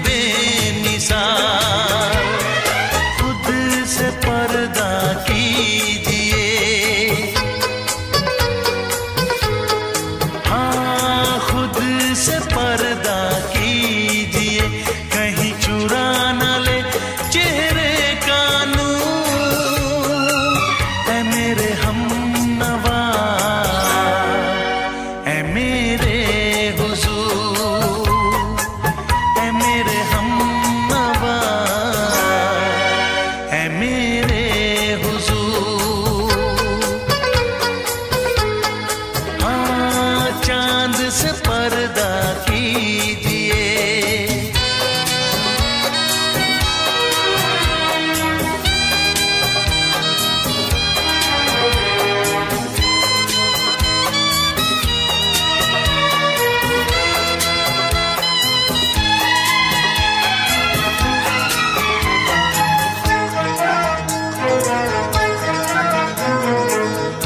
बेमिसाल। खुद से पर्दा कीजिए, हाँ खुद से पर्दा कीजिए, कहीं चुरा न ले चेहरे का नूर। ऐ मेरे हमनवा, ऐ मेरे हुजूर, ऐ मेरे हमनवा, ऐ मेरे हुजूर। हाँ चांद से पर्दा कीजिए,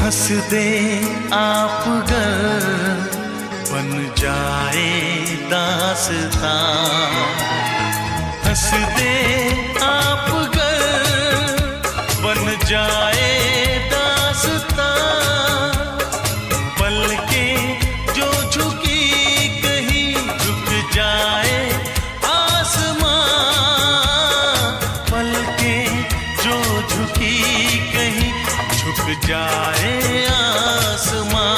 हंस दे आप गर बन जाए दास्तां। हंस दे आप गर बन जाए दास्तां। पलकें जो झुकी कहीं झुक जाए आसमां। पलकें जो झुकी कहीं झुक जाए आसमां।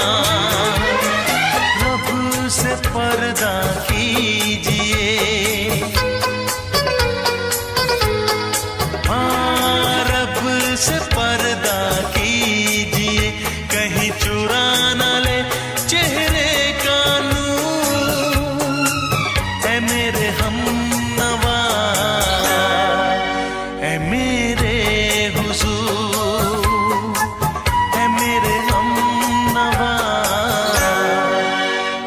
रब से पर्दा कीजिए, हाँ रब से पर्दा कीजिए, कहीं चुरा न ले चेहरे का नूर। ऐ मेरे हमनवा, ऐ मेरे हुजूर, ऐ मेरे हमनवा,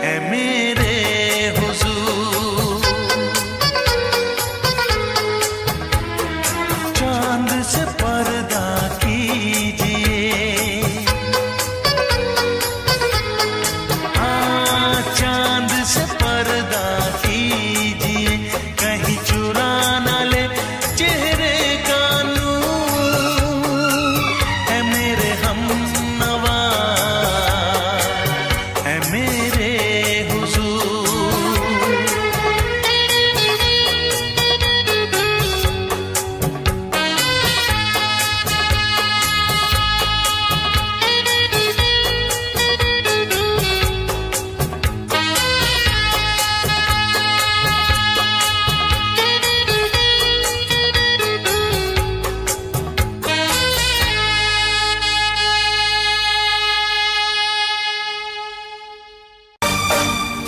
ऐ मेरे हुजूर। चांद से पर्दा कीजिए, हाँ चांद से पर्दा कीजिए, कहीं चुरा न ले चेहरे का नूर। ऐ मेरे हमनवा, ऐ मेरे हुजूर।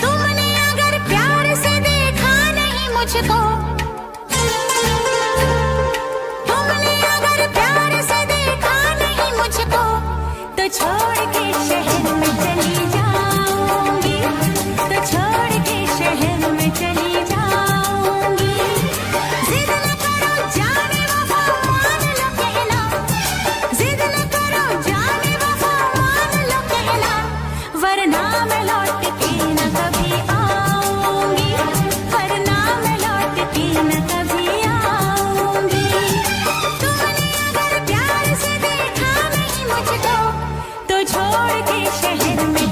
तुमने अगर प्यार से देखा नहीं मुझको, तुमने अगर प्यार से देखा नहीं मुझको, तो छोड़ के शहर में चली जाऊंगी, तो छोड़ के शहर में चली जाऊंगी। जिद न करो जाने वफा मान लो कहना, जिद न करो जाने वफा मान लो कहना, वरना मैं लौट के न कभी आऊंगी, वरना मैं लौट के न कभी आऊंगी। तुमने अगर प्यार से देखा नहीं मुझको, तो छोड़ के शहर में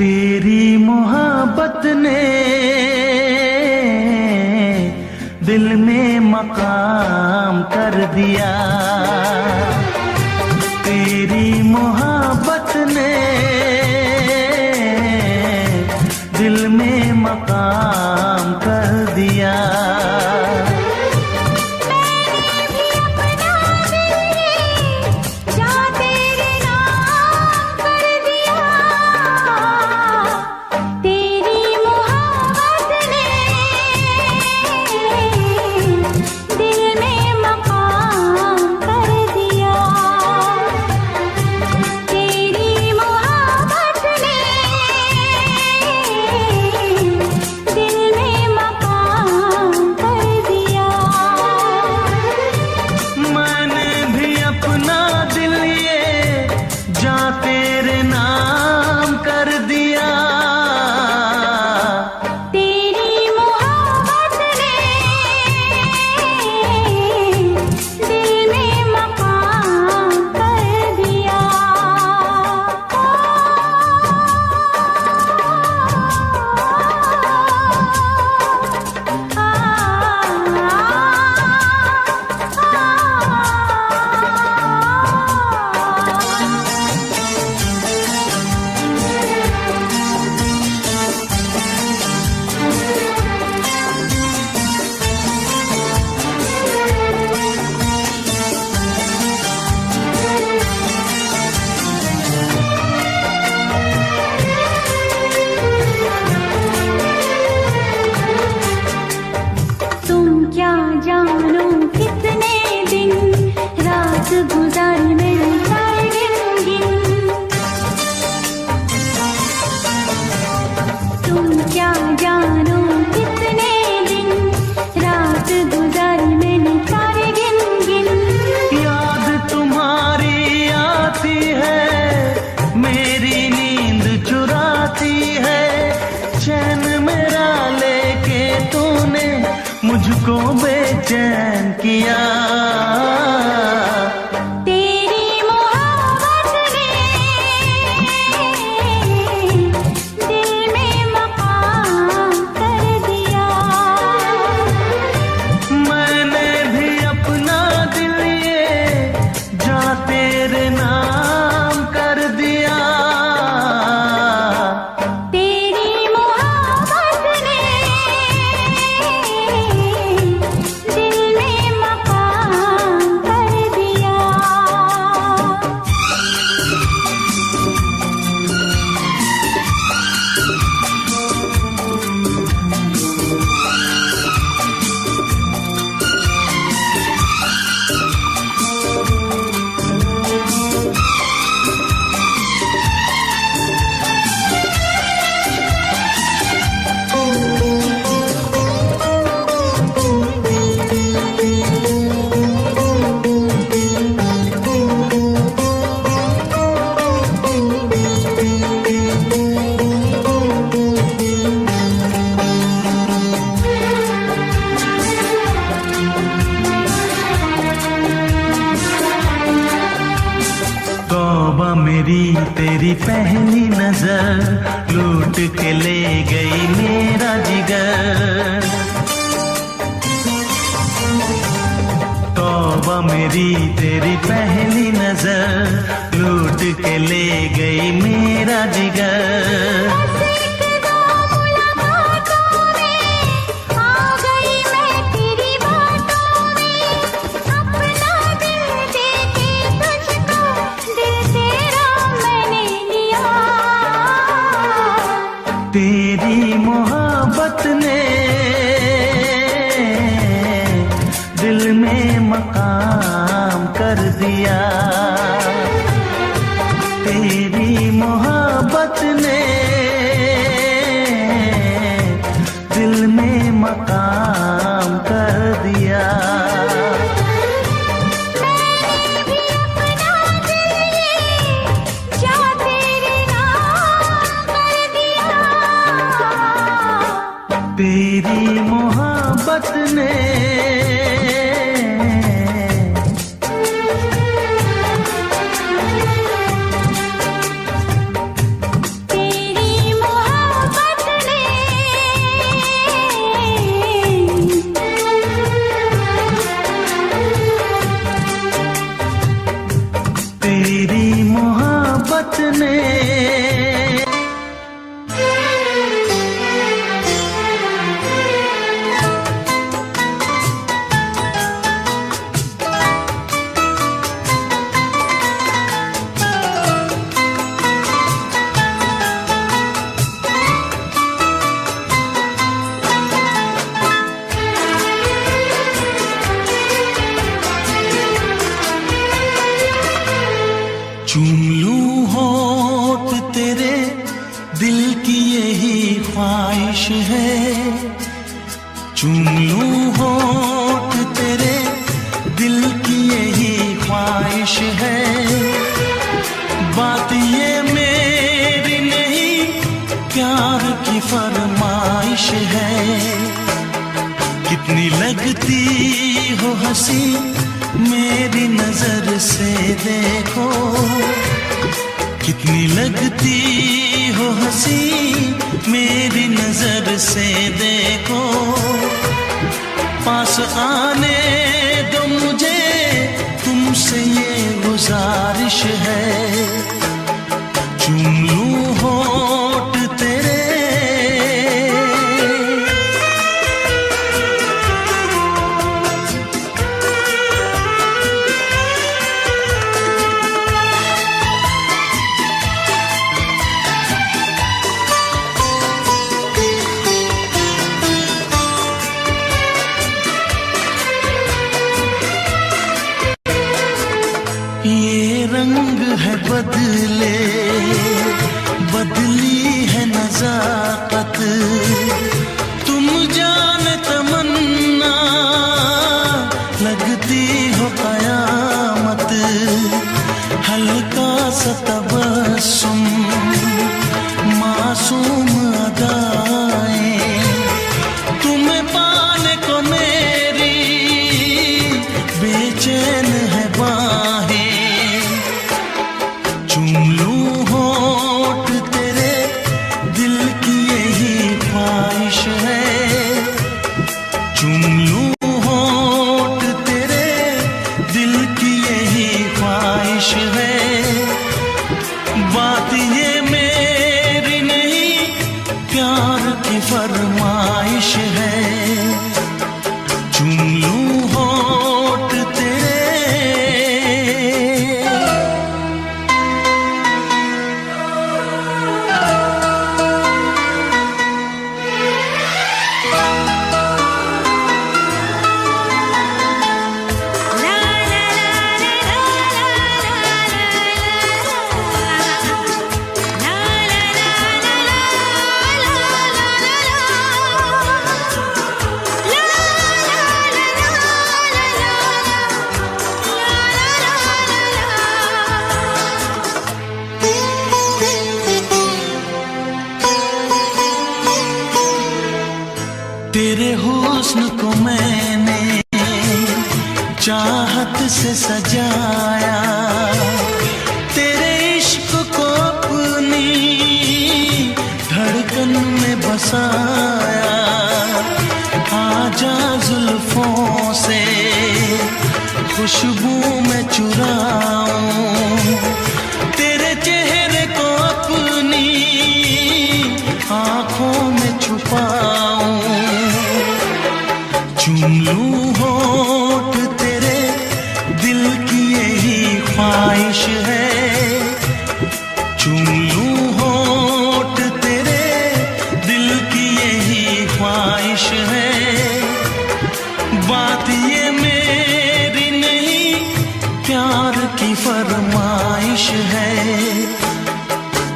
तेरी मोहब्बत ने दिल में मकाम कर दिया, तेरी मोहब्बत ने दिल में मकाम कर दिया। मुझको बेचैन किया, तेरी मोहब्बत ने दिल में मकाम कर दिया। मैंने भी अपना दिल ये जा तेरे नाम कर दिया, मेरी तेरी पहली नजर लूट के ले गई मेरा जिगर। तौबा मेरी तेरी पहली नजर लूट के ले गई मेरा जिगर। तेरी मोहब्बत ने दिल में मकाम कर दिया, तेरी मोहब्बत ने दिल में मकाम कर दिया। तेरी मोहब्बत ने तेरी ने। चूम लूं होठ तेरे, दिल की यही ख्वाहिश है। चूम लूं होठ तेरे, दिल की यही ख्वाहिश है। बात ये मेरी नहीं, प्यार की फरमाइश है। कितनी लगती हो हंसी मेरी नजर से देखो, कितनी लगती हो हंसी मेरी नजर से देखो। पास आने दो मुझे, तुमसे ये गुजारिश है। चूम लूं होठ तेरे। ये रंग है बदले, बदली है नजाकत। तुम जान तमन्ना, लगती हो कयामत। हल्का सा तबस्सुम, मासूम अदाएं। तुम्हें पाने को मेरी बेचैन है बाहें। चूम लूं होठ तेरे, दिल की यही ख्वाहिश है। चूम लूं होठ तेरे, दिल की यही ख्वाहिश है। बात ये मेरी नहीं, प्यार की फरमाइश है। चूम लूं होठ तेरे। तेरे हुस्न को मैंने चाहत से सजाया, तेरे इश्क को अपनी धड़कन में बसाया। आजा जुल्फों से खुशबू में चुराऊं, तेरे चेहरे को अपनी आंखों में छुपाऊं। चूम लूं होठ तेरे, दिल की यही ख्वाहिश है। चूम लूं होठ तेरे, दिल की यही ख्वाहिश है। बात ये मेरी नहीं, प्यार की फरमाइश है।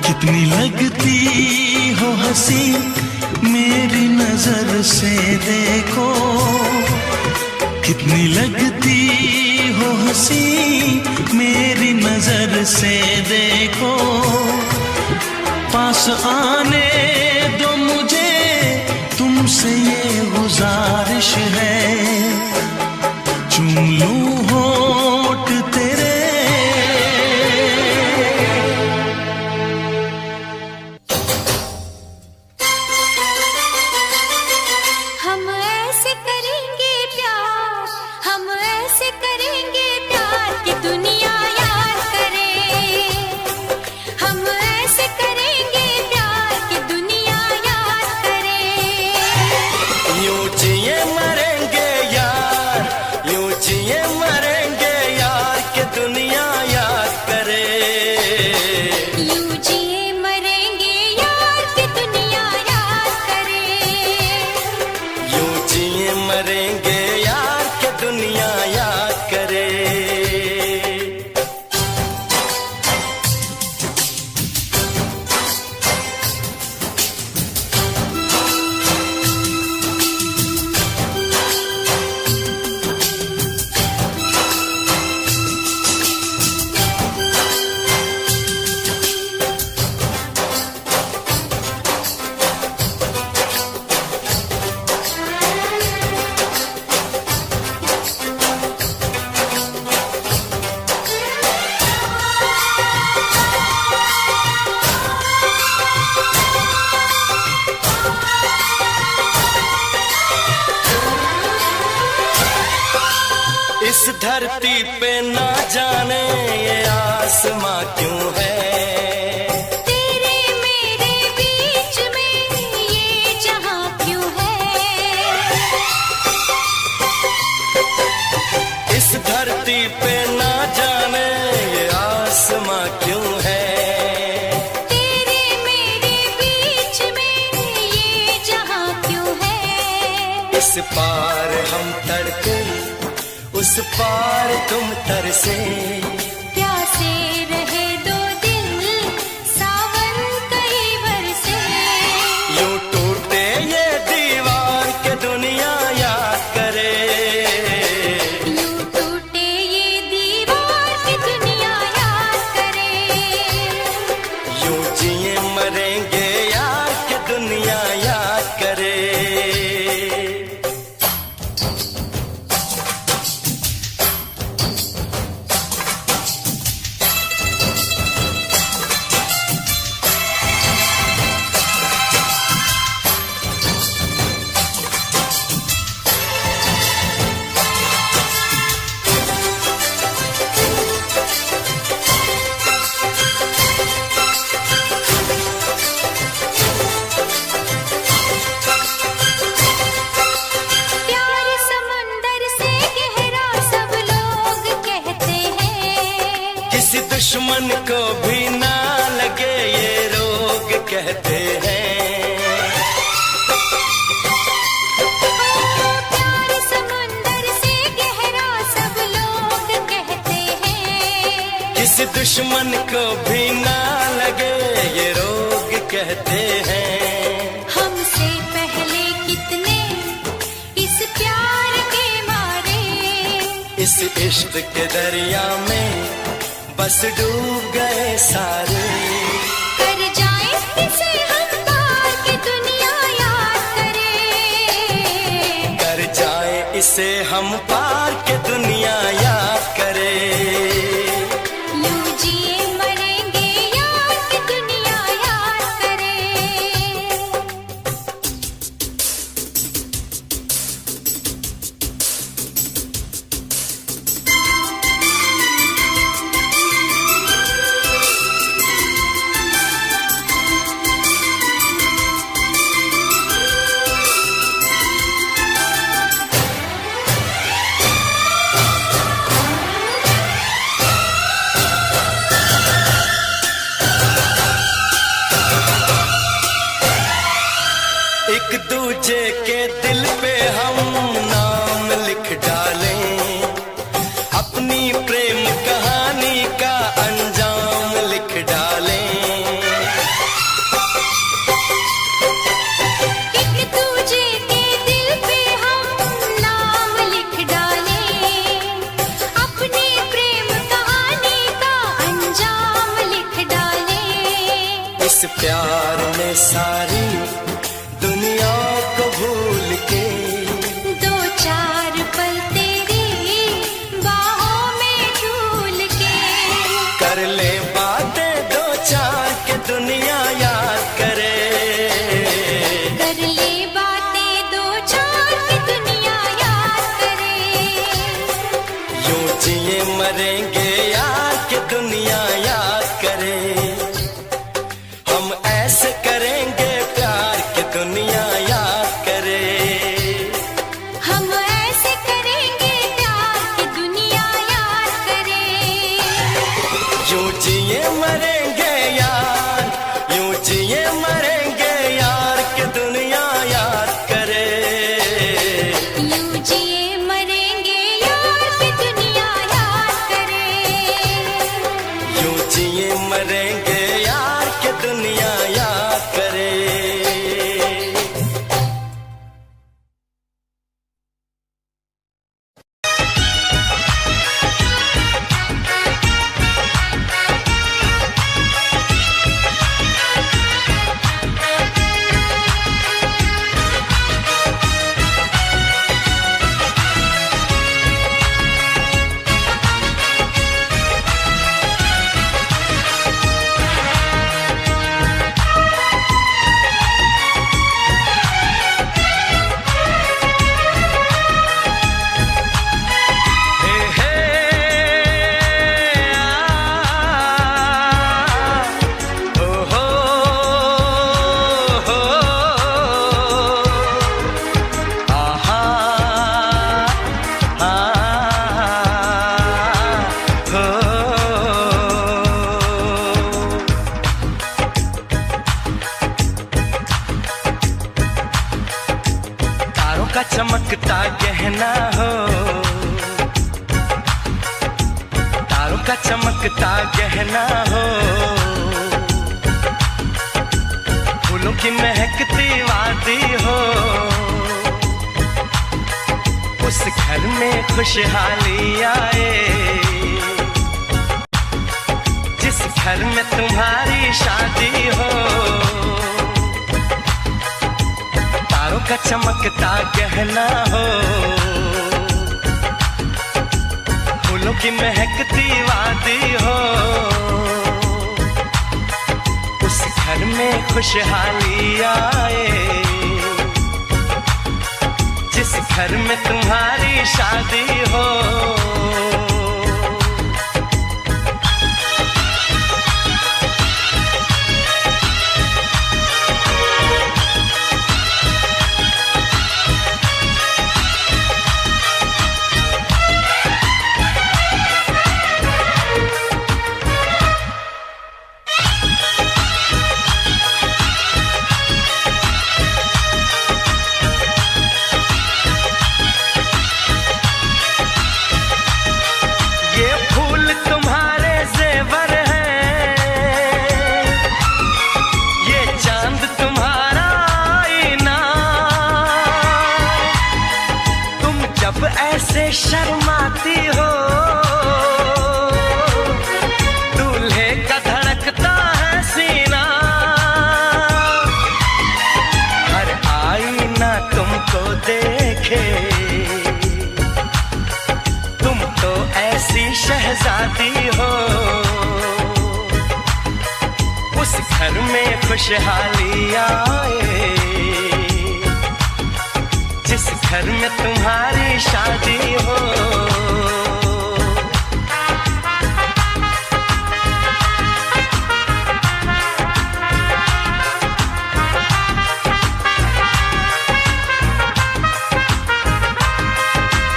कितनी लगती हो हंसी मेरी नजर से देखो, कितनी लगती हो हंसी मेरी नजर से देखो। पास आने दो मुझे, तुमसे ये गुजारिश है। चूम लूं होठ तेरे। हम ऐसे करेंगे प्यार, हम ऐसे करेंगे प्यार कि दुनिया याद करे। हम इस धरती पे ना जाने ये आसमां क्यों है, तेरे मेरे बीच में ये जहां क्यों है। इस धरती पे ना जाने ये आसमां क्यों है, तेरे मेरे बीच में ये जहां क्यों है। इस पार हम तड़के उस पार तुम तरसे, प्यासे रहे दो दिल सावन कई बरसे। यूं टूटे ये दीवार के दुनिया याद करे, यूं टूटे ये दीवार की दुनिया याद करे। यूं जिए मरेंगे यार के दुनिया याद करे। प्यार समंदर से गहरा सब लोग कहते हैं, किसी दुश्मन को भी ना लगे ये रोग कहते हैं। प्यार समंदर से गहरा सब लोग कहते हैं, किसी दुश्मन को भी ना लगे ये रोग कहते हैं। हमसे पहले कितने इस प्यार के मारे, इस इश्क के दरिया में बस डूब गए सारे, कर जाए इसे हम पार की दुनिया याद करे। कर जाए इसे हम पार के दुनिया याद करे। यूं जिए मरेंगे यार की दुनिया याद करे। एक दूजे के दिल पे हम नाम लिख डालें, अपनी प्रेम कहानी का अंजाम लिख डालें। एक दूजे के दिल पे हम नाम लिख डालें, अपनी प्रेम कहानी का अंजाम लिख डालें। इस प्यार में सारी दुनिया को भूल के दो चार पल तेरी बाहों में झूल के, कर ले बातें दो चार के दुनिया याद करे। कर ले बातें दो चार की दुनिया याद करे। यूं जिए मरेंगे यार के दुनिया याद करे। हम ऐसे करेंगे प्यार चमकता गहना हो, तारों का चमकता गहना हो, फूलों की महकती वादी हो, उस घर में खुशहाली आए जिस घर में तुम्हारी शादी हो। तारों का चमकता गहना हो, फूलों की महकती वादी हो, उस घर में खुशहाली आए जिस घर में तुम्हारी शादी हो। ऐसे शर्माती हो, दूल्हे का धड़कता है सीना, हर आईना तुमको देखे, तुम तो ऐसी शहजादी हो। उस घर में खुशहाली आए जिस घर में तुम्हारी शादी हो।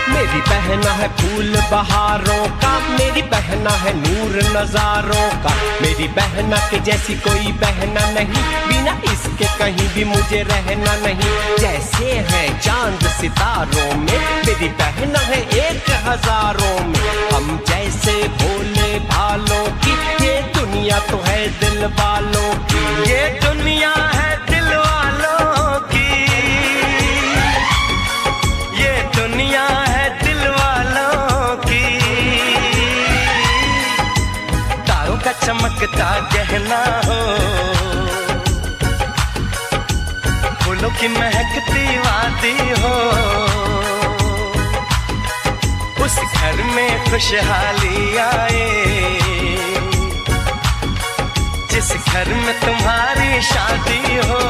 मेरी बहना है फूल बहारों का, मेरी बहना है नूर नजारों का, मेरी बहना के जैसी कोई बहना नहीं, बिना इसके कहीं भी मुझे रहना नहीं। जैसे है चांद सितारों में, मेरी बहना है 1000 में, हम जैसे भोले भालों की, ये दुनिया तो है दिल वालों की, ये दुनिया है दिल वालों की, ये दुनिया है दिल वालों की। तारों का चमकता गहना हो, फूलों की महकती वादी हो, उस घर में खुशहाली आए जिस घर में तुम्हारी शादी हो।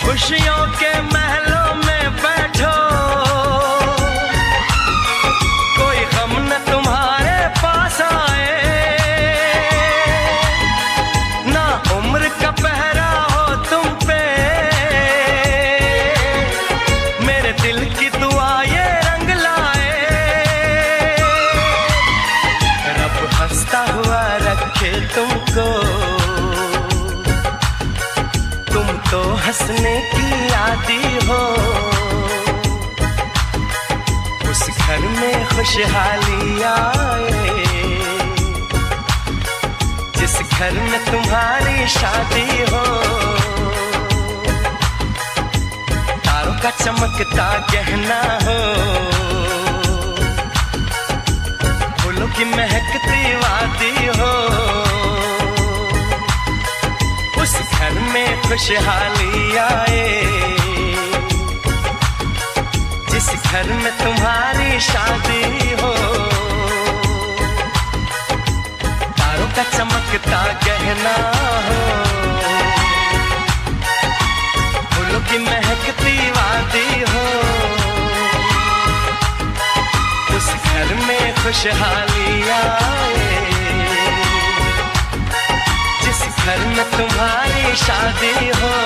खुशियों के महलों में बैठो, कोई गम न तुम्हारे पास आए, ना उम्र का पहरा हो तुम पे, मेरे दिल की दुआ ये रंग लाए, रब हंसता हुआ रखे तुमको, तुम तो हंसने की आदी हो। उस घर में खुशहाली आए जिस घर में तुम्हारी शादी हो। तारों का चमकता गहना हो, फूलों की महकती वादी हो, उस घर में खुशहाली आए जिस घर में तुम्हारी शादी हो। तारों का चमकता गहना हो, फूलों की महकती वादी हो, उस घर में खुशहाली आए जिस घर में तुम्हारी शादी हो।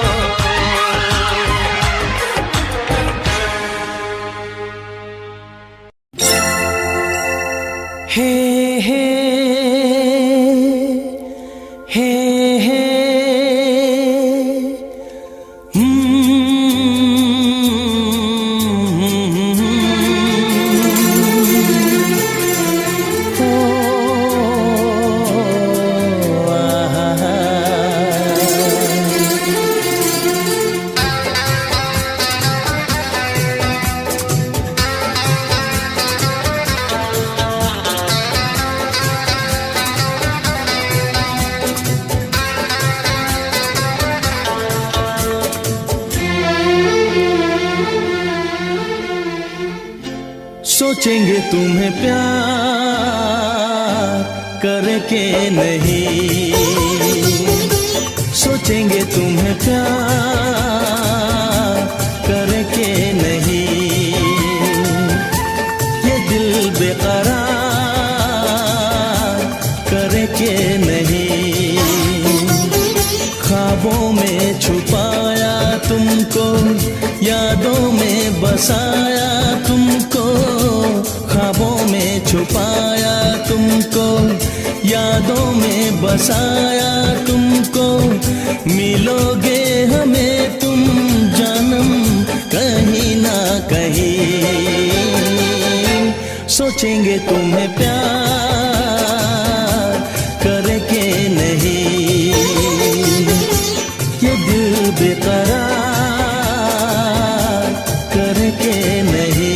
सोचेंगे तुम्हें प्यार करके नहीं, सोचेंगे तुम्हें प्यार करके नहीं, ये दिल बेकरार करके नहीं, ख्वाबों में छुपाया तुमको, यादों में बसाया तुमको, ख्वाबों में छुपाया तुमको, यादों में बसाया तुमको, मिलोगे हमें तुम जानम कहीं ना कहीं, सोचेंगे तुम्हें प्यार करके नहीं, ये दिल बेकरार करके नहीं।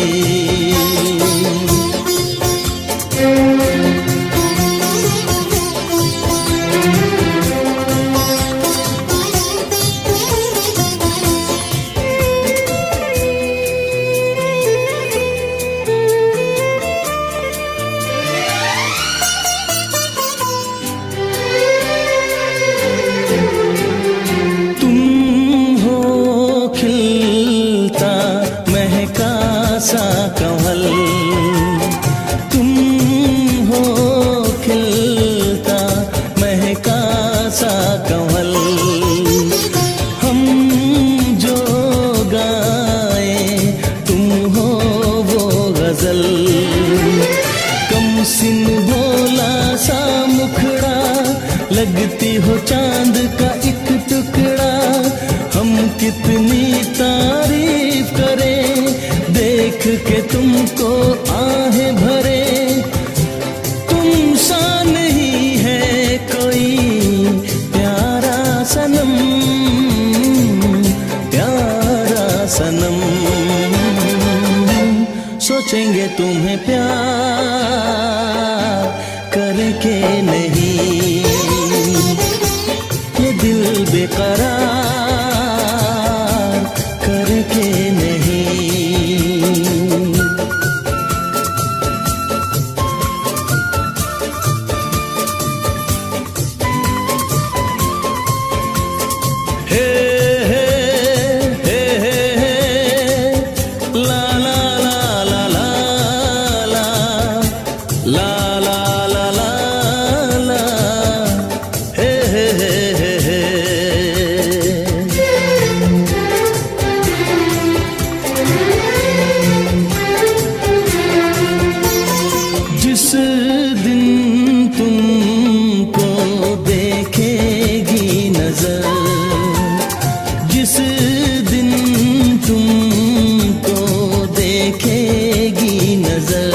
सा कमल तुम हो, खिलता महका सा कमल, हम जो गाए तुम हो वो गजल, कम सिन भोला सा मुखड़ा, लगती हो चांद का एक टुकड़ा, हम कितनी तारीफ करें देख के तुमको आहें भरे, तुम सा नहीं है कोई प्यारा सनम, प्यारा सनम, सोचेंगे तुम्हें प्यार करके नहीं, ये दिल बेकरार करके नहीं। जिस दिन तुमको देखेगी नजर, जिस दिन तुमको देखेगी नजर,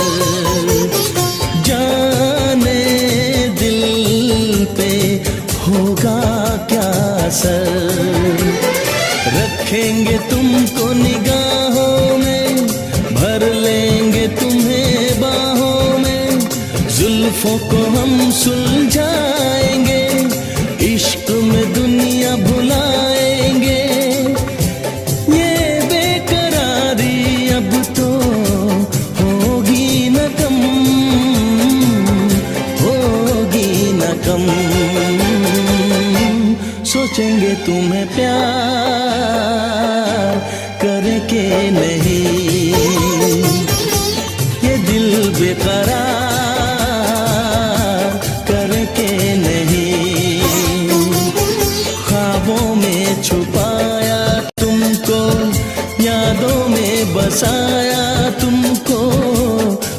जाने दिल पे होगा क्या असर, रखेंगे तुमको निगाहों में, भर लेंगे तुम्हें बाहों में, जुल्फों को हम सुलझाएंगे, इश्क में दुनिया भुलाएंगे, ये बेकरारी अब तो होगी न कम, होगी न कम, सोचेंगे तुम्हें प्यार करके नहीं, ये दिल बेकरार करके नहीं, ख्वाबों में छुपाया तुमको, यादों में बसाया तुमको,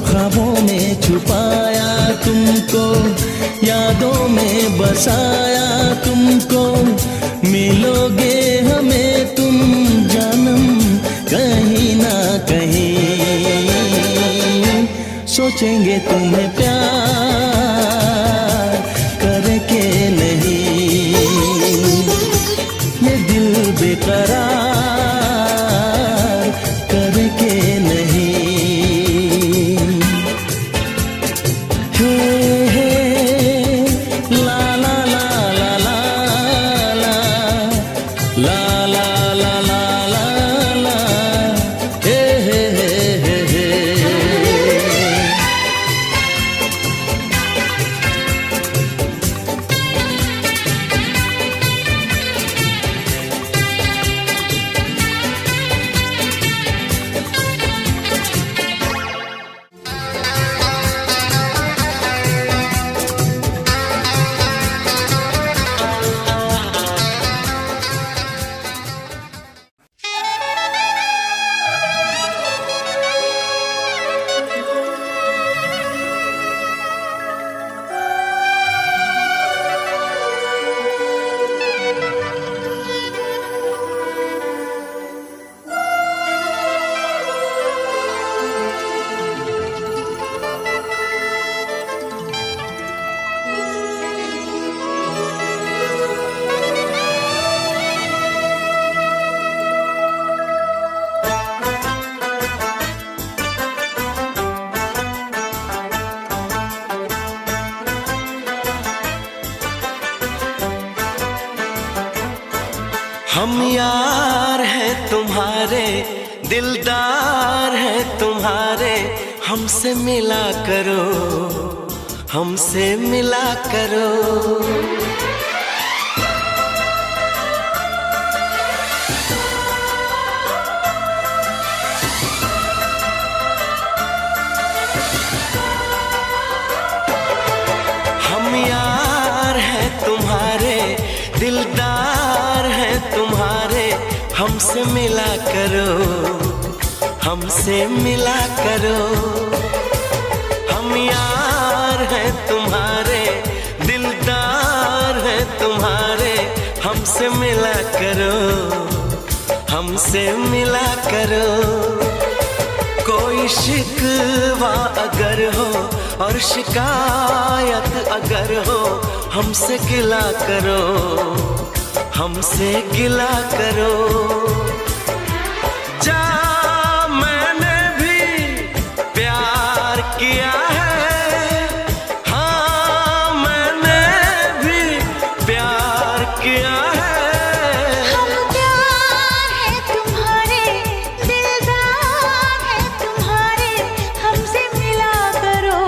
ख्वाबों में छुपाया तुमको, यादों में बसाया तुमको, मिलोगे हमें तुम जानम कहीं ना कहीं, सोचेंगे तुम्हें प्यार करके नहीं, ये दिल बेकरार करके नहीं। हे हे ला ला ला ला ला ला ला ला ला ला ला, हे हे हे हे हे। हम यार हैं तुम्हारे, दिलदार हैं तुम्हारे, हमसे मिला करो, हमसे मिला करो। हम यार हैं तुम्हारे, दिलदार हैं तुम्हारे, हमसे मिला करो, हमसे मिला करो। हम यार हैं तुम्हारे, दिलदार हैं तुम्हारे, हमसे मिला करो, हमसे मिला करो। कोई शिकवा अगर हो और शिकायत अगर हो, हमसे गिला करो, हमसे गिला करो। जा मैंने भी प्यार किया है, हाँ मैंने भी प्यार किया है। हम प्यार है तुम्हारे, दिलदार है तुम्हारे, हमसे मिला करो,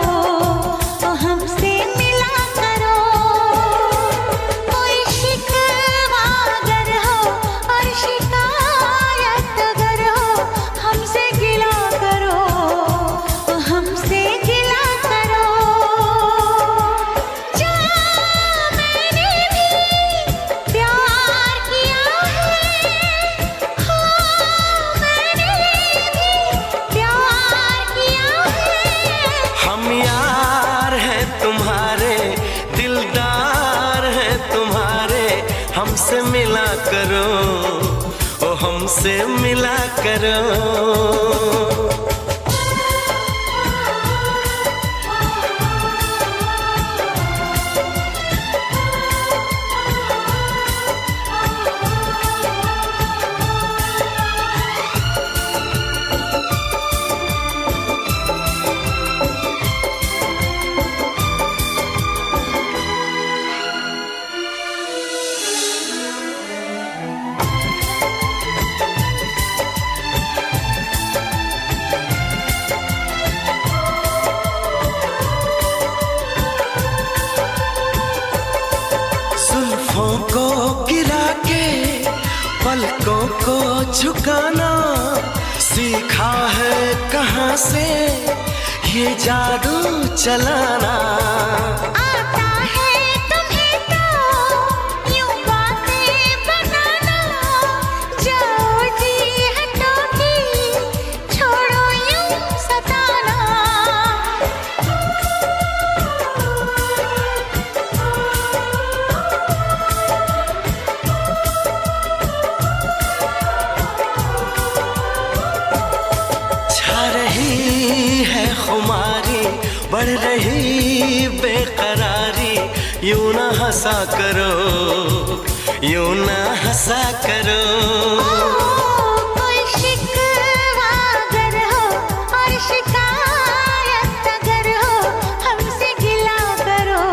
हमसे मिला करो। कोई शिकवा अगर हो और शिकायत अगर हो, हमसे गिला करो, हमसे गिला करो। जा मैंने भी प्यार किया है, हाँ मैंने भी प्यार किया है। हम यार हैं तुम्हारे, दिलदार हैं तुम्हारे, हमसे मिला करो, ओ हमसे मिला करो। जुल्फों को गिरा के पलकों को झुकाना, सीखा है कहाँ से ये जादू चलाना। आता है तुम्हें तो यूं बातें बनाना, जाओ जी हटोगी, छोड़ो यूं सताना। छा रही है खुमारी, बढ़ रही बेकरारी, यूं ना हंसा करो, यूं ना हंसा करो। कोई शिकवा अगर हो और शिकायत अगर हो, हमसे गिला करो,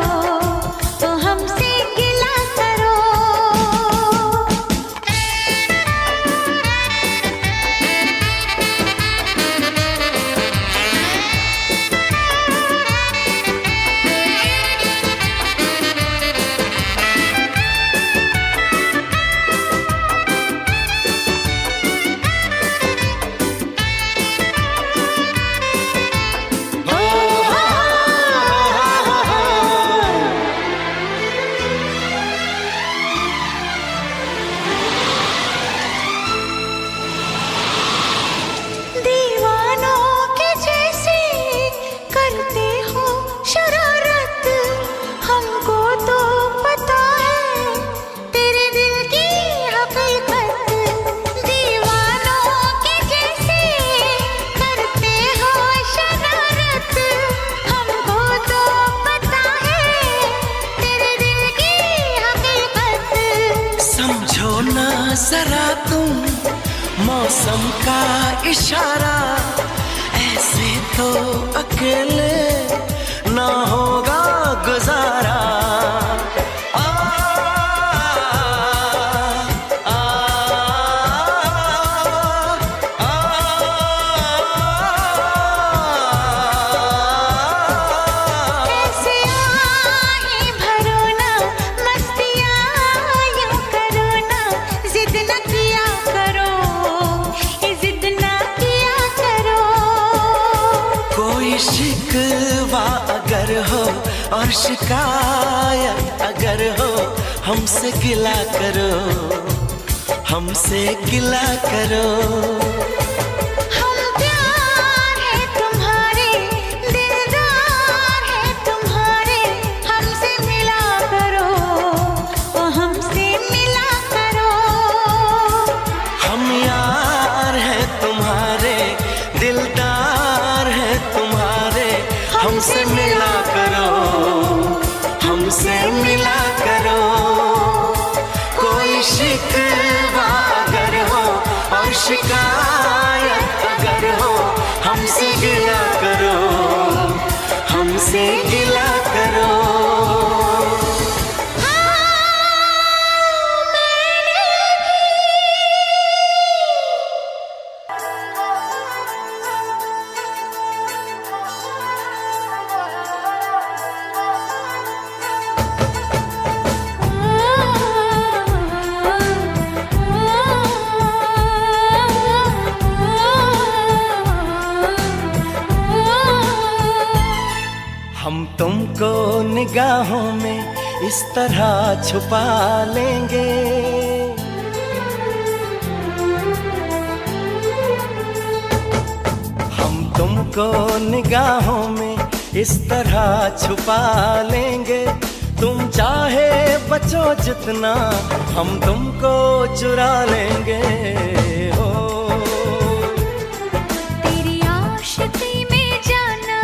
तो हमसे गिला करो। दीवानों के जैसे करते हो शरारत, हमको तो पता है तेरे दिल की हकीकत। दीवानों के जैसे करते हो शरारत, हमको तो पता है तेरे दिल की हकीकत। समझो ना जरा तुम मौसम का इशारा, ऐसे तो अकेले ना होगा गुजारा। आ, आ, शिकायत अगर हो हमसे गिला करो, हमसे गिला करो। हम प्यार है तुम्हारे, दिलदार है तुम्हारे, हमसे मिला करो, ओ हमसे मिला करो। हम यार हैं तुम्हारे, दिलदार हैं तुम्हारे, हमसे मिला करो, हमसे मिला करो। कोई शिकवा अगर हो और शिकायत अगर हो हमसे गिला करो, हमसे गिला करो। हम तुमको निगाहों में इस तरह छुपा लेंगे, हम तुमको निगाहों में इस तरह छुपा लेंगे। तुम चाहे बचो जितना हम तुमको चुरा लेंगे। हो तेरी आशिकी में जाना,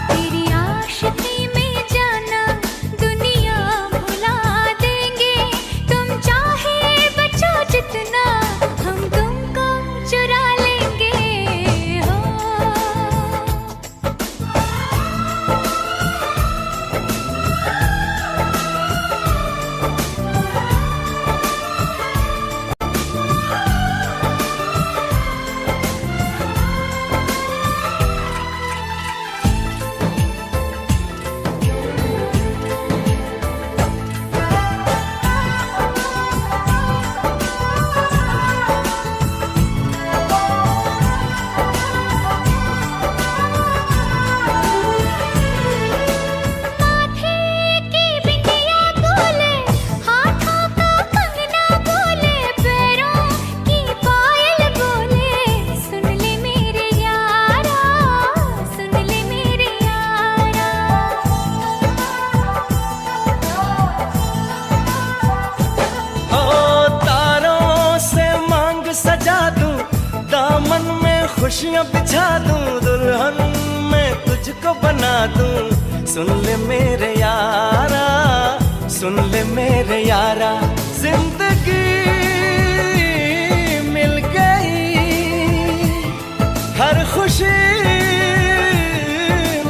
तेरी आशिकी में जाना, दुनिया भुला देंगे। तुम चाहे बचो जितना हम तुमको चुरा लेंगे। हो खुशियाँ बिछा दूं, दुल्हन मैं तुझको बना दूं। सुन ले मेरे यारा, सुन ले मेरे यारा, जिंदगी मिल गई, हर खुशी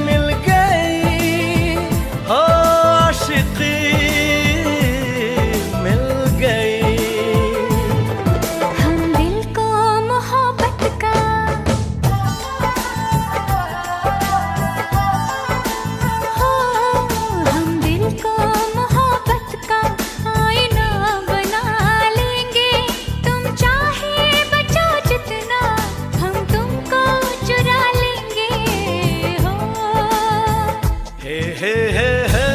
मिल गई, हो आशिकी मिल गई। हम दिल को मोहब्बत का, हो हम दिल को मोहब्बत का आईना बना लेंगे। तुम चाहे बचो जितना हम तुमको चुरा लेंगे। हो हे हे हे हे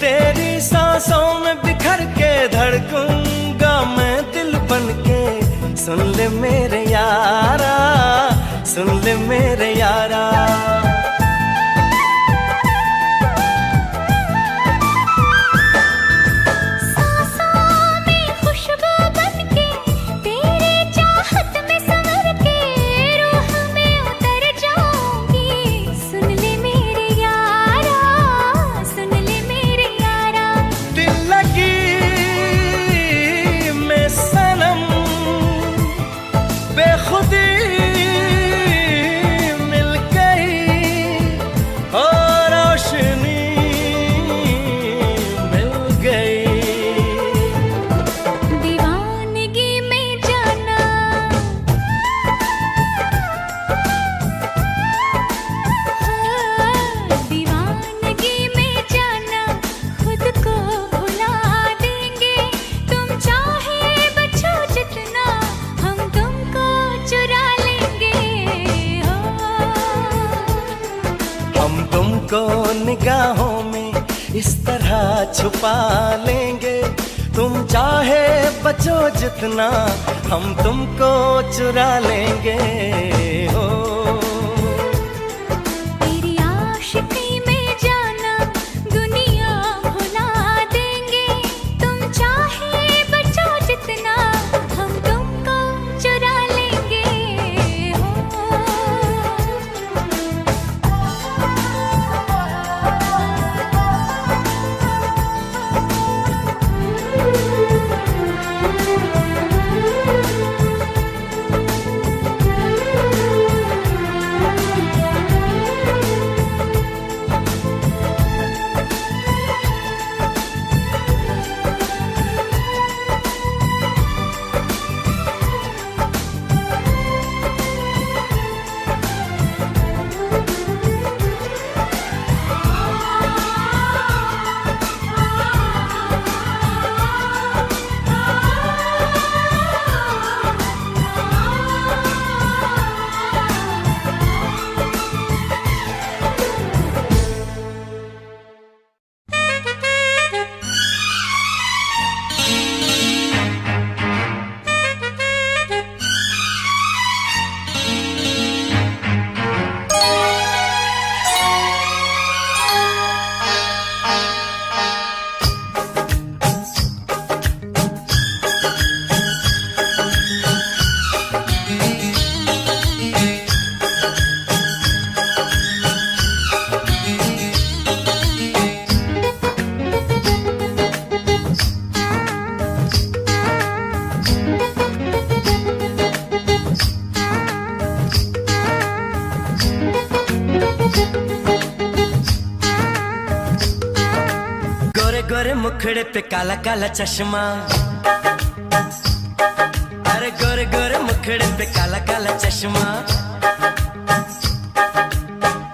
तेरी सांसों में बिखर के धड़कूंगा मैं दिल बन के। सुन ले मेरे यारा, सुन ले मेरे यारा, बेखुदी निगाहों में इस तरह छुपा लेंगे। तुम चाहे बचो जितना, हम तुमको चुरा लेंगे। हो तेरी आशिकी में जाना दुनिया भुला देंगे। तुम चाहे बचो जितना, हम तुमको चुरा लेंगे। गोरे मुखड़े पे काला काला चश्मा, अरे गोरे गोरे मुखड़े पे काला काला चश्मा।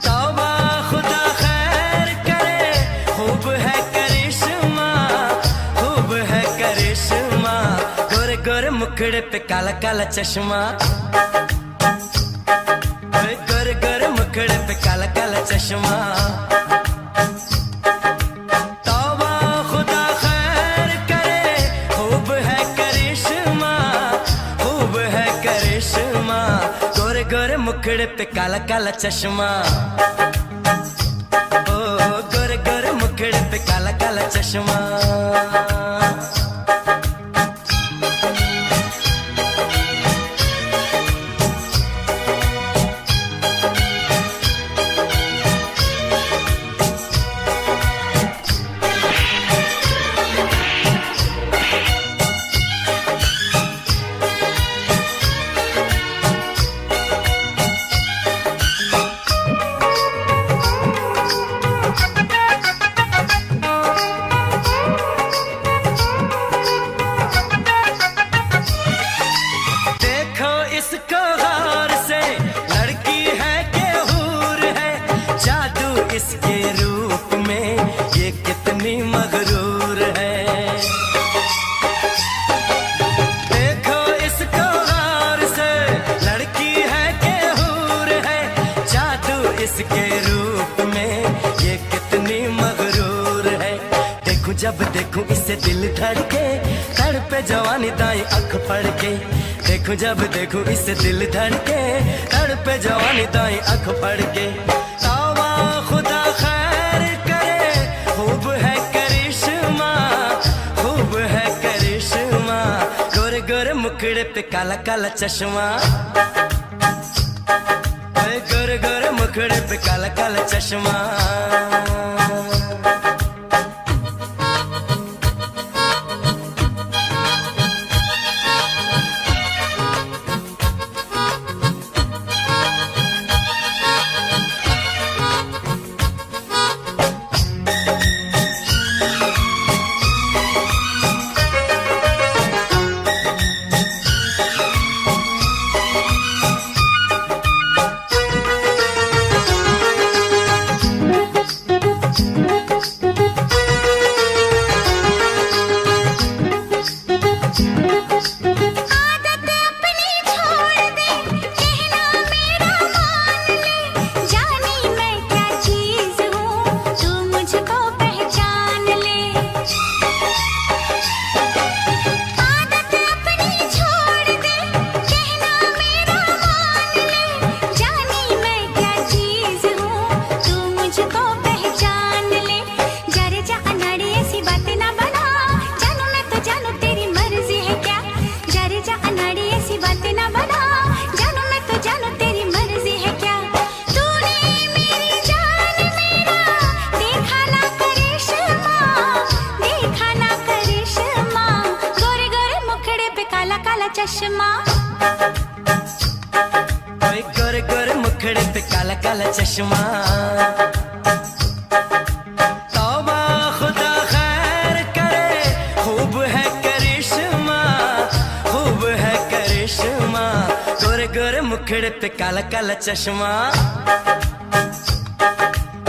तौबा खुदा खैर करे, खूब है करिश्मा, खूब है करिश्मा। गोरे गोरे मुखड़े पे काला काला चश्मा, गोरे गोरे मुखड़े पे काला काला चश्मा। गोरे मुखड़े पे काला काला चश्मा, ओ गोरे गोरे मुखड़े पे काला काला चश्मा। इसके रूप में ये कितनी मगरूर है। देखो इसको गौर से, लड़की है के हूर है। जादू इसके रूप में ये कितनी मगरूर है। देखूं जब देखूं इसे दिल धड़के, तड़पे जवानी दाई आँख पड़ के। देखूं जब देखूं इसे दिल धड़के, तड़पे जवानी दाई आँख पड़ के। खुदा खैर करे, खूब है करिश्मा, खूब है करिश्मा। गोरे गोरे मुखड़े पे काला काला चश्मा, गोरे गोरे मुखड़े पे काला काला चश्मा। मुखड़े पे काला काला चश्मा, ओए गोरे गोरे मुखड़े पे काला काला चश्मा। तौबा खुदा खैर करे, खूब है करिश्मा, खूब है करिश्मा। गोरे गोरे मुखड़े पे काला काला चश्मा,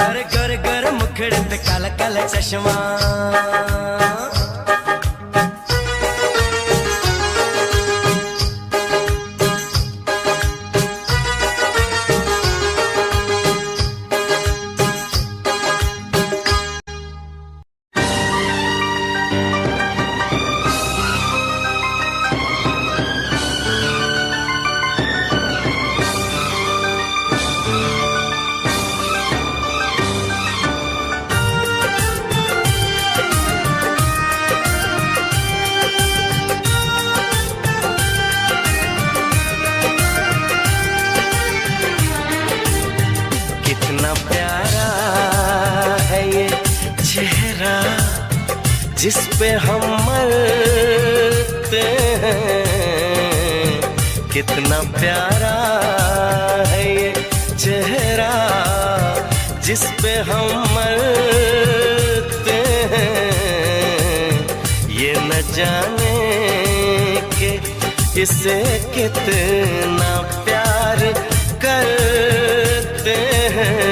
अरे गोरे गोरे मुखड़े पे काला काला चश्मा। जिस पे हम मरते हैं, कितना प्यारा है ये चेहरा जिस पे हम मरते हैं। ये न जाने कि इसे कितना प्यार करते हैं,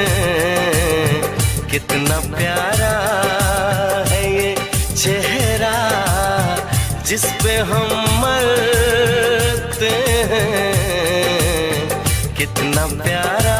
कितना प्यारा चेहरा जिस पे हम मरते हैं, कितना प्यारा।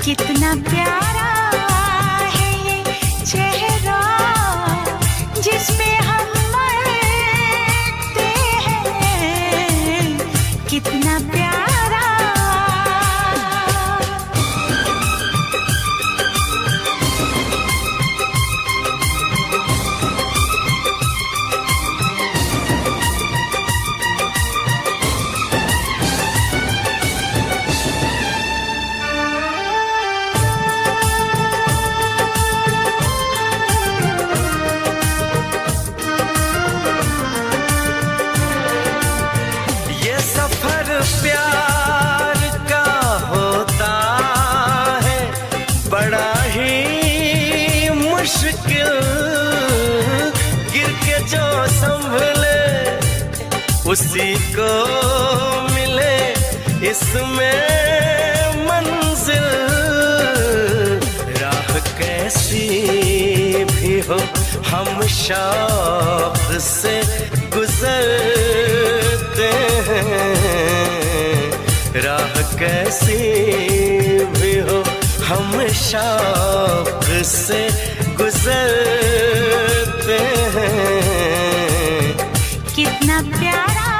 कितना प्यारा है ये चेहरा जिस पे हम मरते हैं, कितना प्यारा। प्यार का होता है बड़ा ही मुश्किल, गिर के जो संभले उसी को मिले इसमें मंजिल। राह कैसी भी हो हम शौक से गुजरते हैं, राह कैसी भी हो हम शौक से गुजरते हैं। कितना प्यारा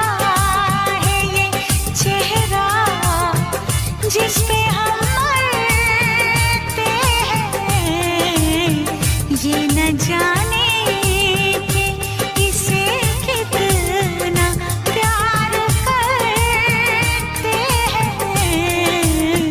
है ये चेहरा जिस पे हम मरते हैं, ये न जाने कि इसे कितना प्यार करते हैं।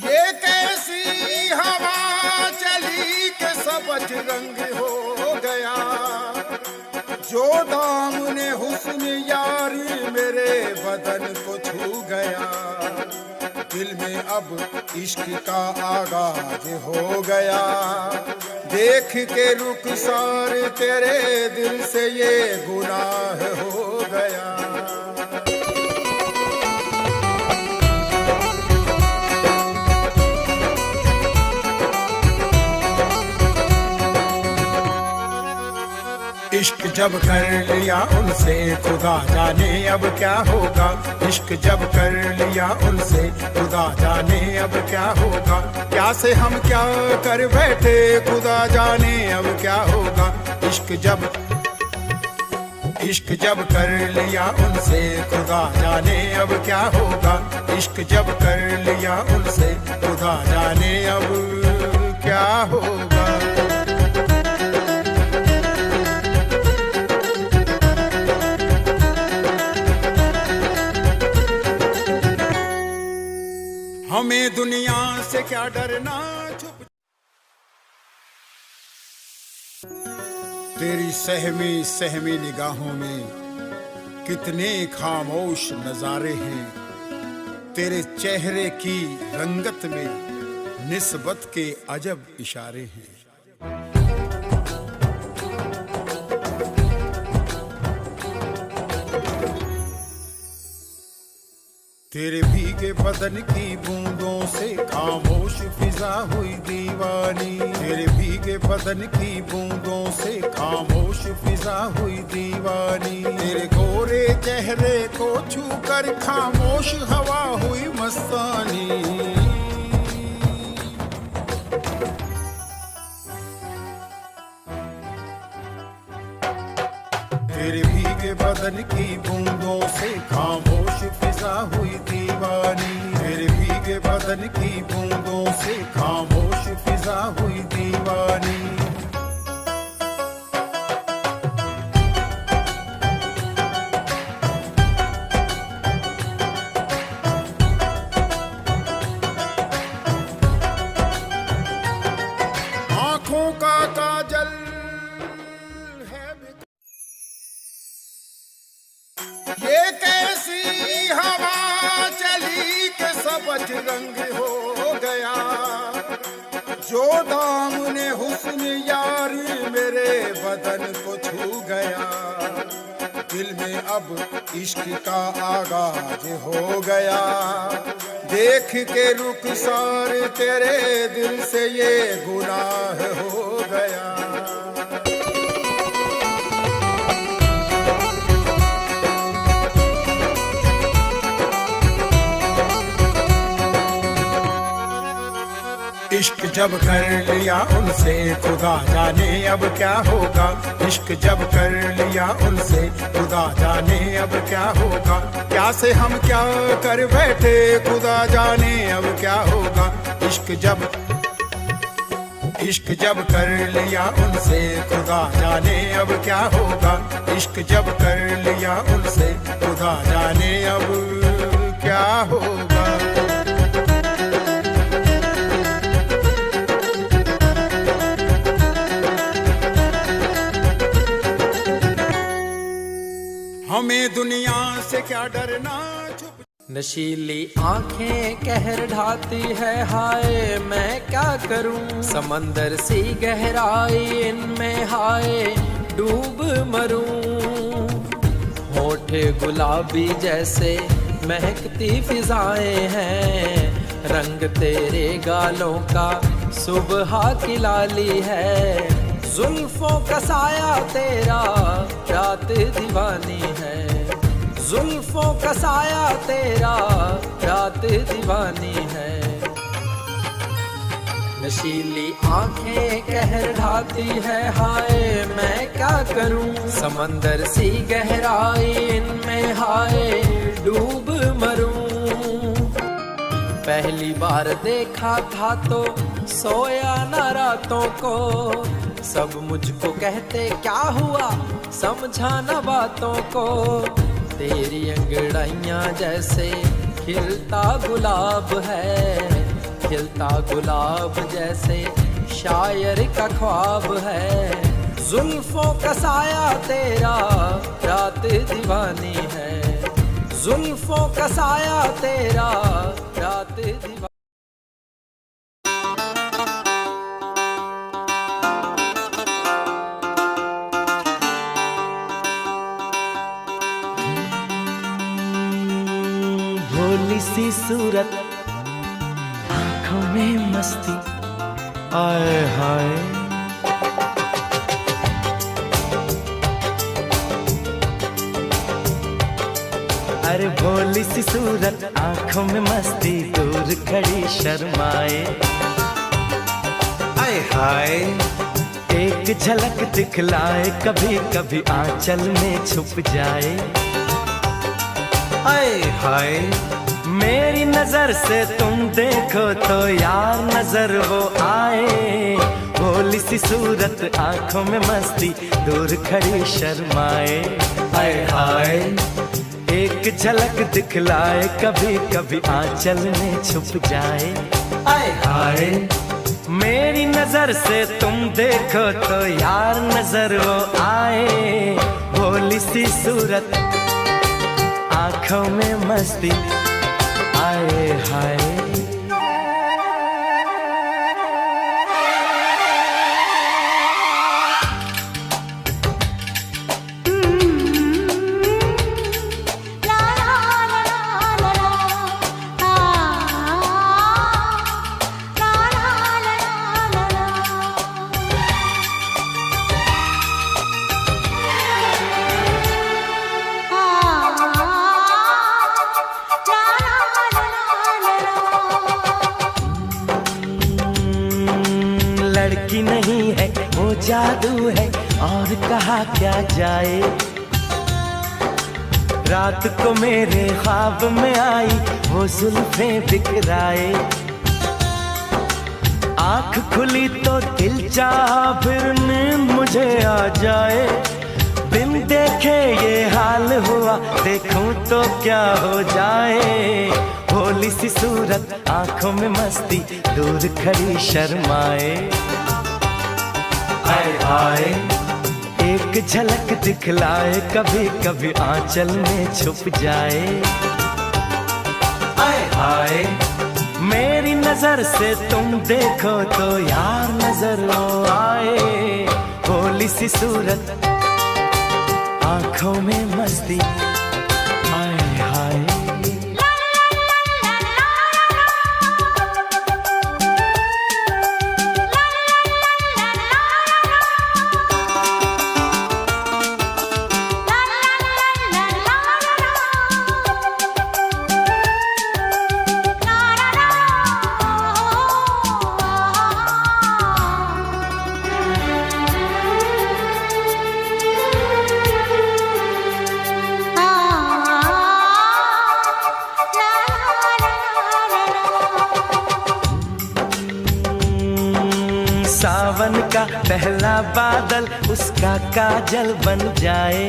ये कैसी हवा चली के सब रंग हो गया। जो दामने हुस्न यारी मेरे बदन को छू गया। दिल में अब इश्क का आगाज हो गया। देख के रुखसार तेरे दिल से ये गुनाह हो गया। इश्क जब कर लिया उनसे खुदा जाने अब क्या होगा। इश्क जब कर लिया उनसे खुदा जाने अब क्या होगा। क्या से हम क्या कर बैठे खुदा जाने अब क्या होगा। इश्क जब कर लिया उनसे खुदा जाने अब क्या होगा। इश्क जब कर लिया उनसे खुदा जाने अब क्या होगा। हमें दुनिया से क्या डरना छुप। तेरी सहमी सहमी निगाहों में कितने खामोश नजारे हैं। तेरे चेहरे की रंगत में निस्बत के अजब इशारे हैं। तेरे भीगे बदन की बूंदों से खामोश फिजा हुई दीवानी। तेरे भीगे बदन की बूंदों से खामोश फिजा हुई दीवानी। तेरे गोरे चेहरे को छूकर खामोश हवा हुई मस्तानी। तेरे भीगे बदन की बूंदों से खामोश फिजा हुई दीवानी। तेरे भीगे बदन की बूंदों से खामोश फिजा हुई दीवानी। आंखों का काजल ये कैसी हवा चली के सबज रंग हो गया। जो दामने हुस्न यारी मेरे बदन को छू गया। दिल में अब इश्क का आगाज हो गया। देख के रुखसार तेरे दिल से ये गुनाह हो गया। इश्क जब कर लिया उनसे खुदा जाने अब क्या होगा। इश्क जब कर लिया उनसे खुदा जाने अब क्या होगा। क्या से हम क्या कर बैठे खुदा जाने अब क्या होगा। इश्क जब कर लिया उनसे खुदा जाने अब क्या होगा। इश्क जब कर लिया उनसे खुदा जाने अब क्या होगा। हमें दुनिया से क्या डरना छुप। नशीली आंखें कहर ढाती है हाय मैं क्या करूं। समंदर सी गहराई इनमें हाय डूब मरूं। होठे गुलाबी जैसे महकती फिजाएं हैं। रंग तेरे गालों का सुबह की लाली है। जुल्फों का साया तेरा रात दीवानी है। जुल्फों का साया तेरा रात दीवानी है। नशीली आंखें कहर ढाती है हाय मैं क्या करूं। समंदर सी गहराई इनमें हाय डूब मरूं। पहली बार देखा था तो सोया न रातों को। सब मुझको कहते क्या हुआ समझा न बातों को। तेरी अंगड़ाइयाँ जैसे खिलता गुलाब है। खिलता गुलाब जैसे शायर का ख्वाब है। जुल्फों का साया तेरा रात दीवानी है, जुल्फों का साया तेरा रात दीवानी। भोली सी सूरत, आंखों में मस्ती, आए हाय। अरे भोली सी सूरत, आंखों में मस्ती, दूर खड़ी शर्माए, आए हाय। एक झलक दिखलाए, कभी कभी आंचल में छुप जाए, आए हाय। मेरी नजर से तुम देखो तो यार नजर वो आए, भोली सी सूरत, आंखों में मस्ती, दूर खड़ी शर्माए, आए हाय। एक झलक दिखलाए, कभी कभी आंचल में छुप जाए, आए हाय। मेरी नजर से तुम देखो तो यार नजर वो आए, भोली सी सूरत, आंखों में मस्ती, आए हाय। लड़की नहीं है वो जादू है, और कहा क्या जाए। रात को मेरे ख्वाब में आई वो जुल्फें बिखराए, आँख खुली तो दिल चाहा फिर नींद मुझे आ जाए। बिन देखे ये हाल हुआ, देखूं तो क्या हो जाए। भोली सी सूरत, आंखों में मस्ती, दूर खड़ी शर्माए, आए हाय। एक झलक दिखलाए, कभी कभी आंचल में छुप जाए, आए हाय। मेरी नजर से तुम देखो तो यार नजर वो आए, भोली सी सूरत, आंखों में मस्ती, आए हाय। सावन का पहला बादल उसका काजल बन जाए,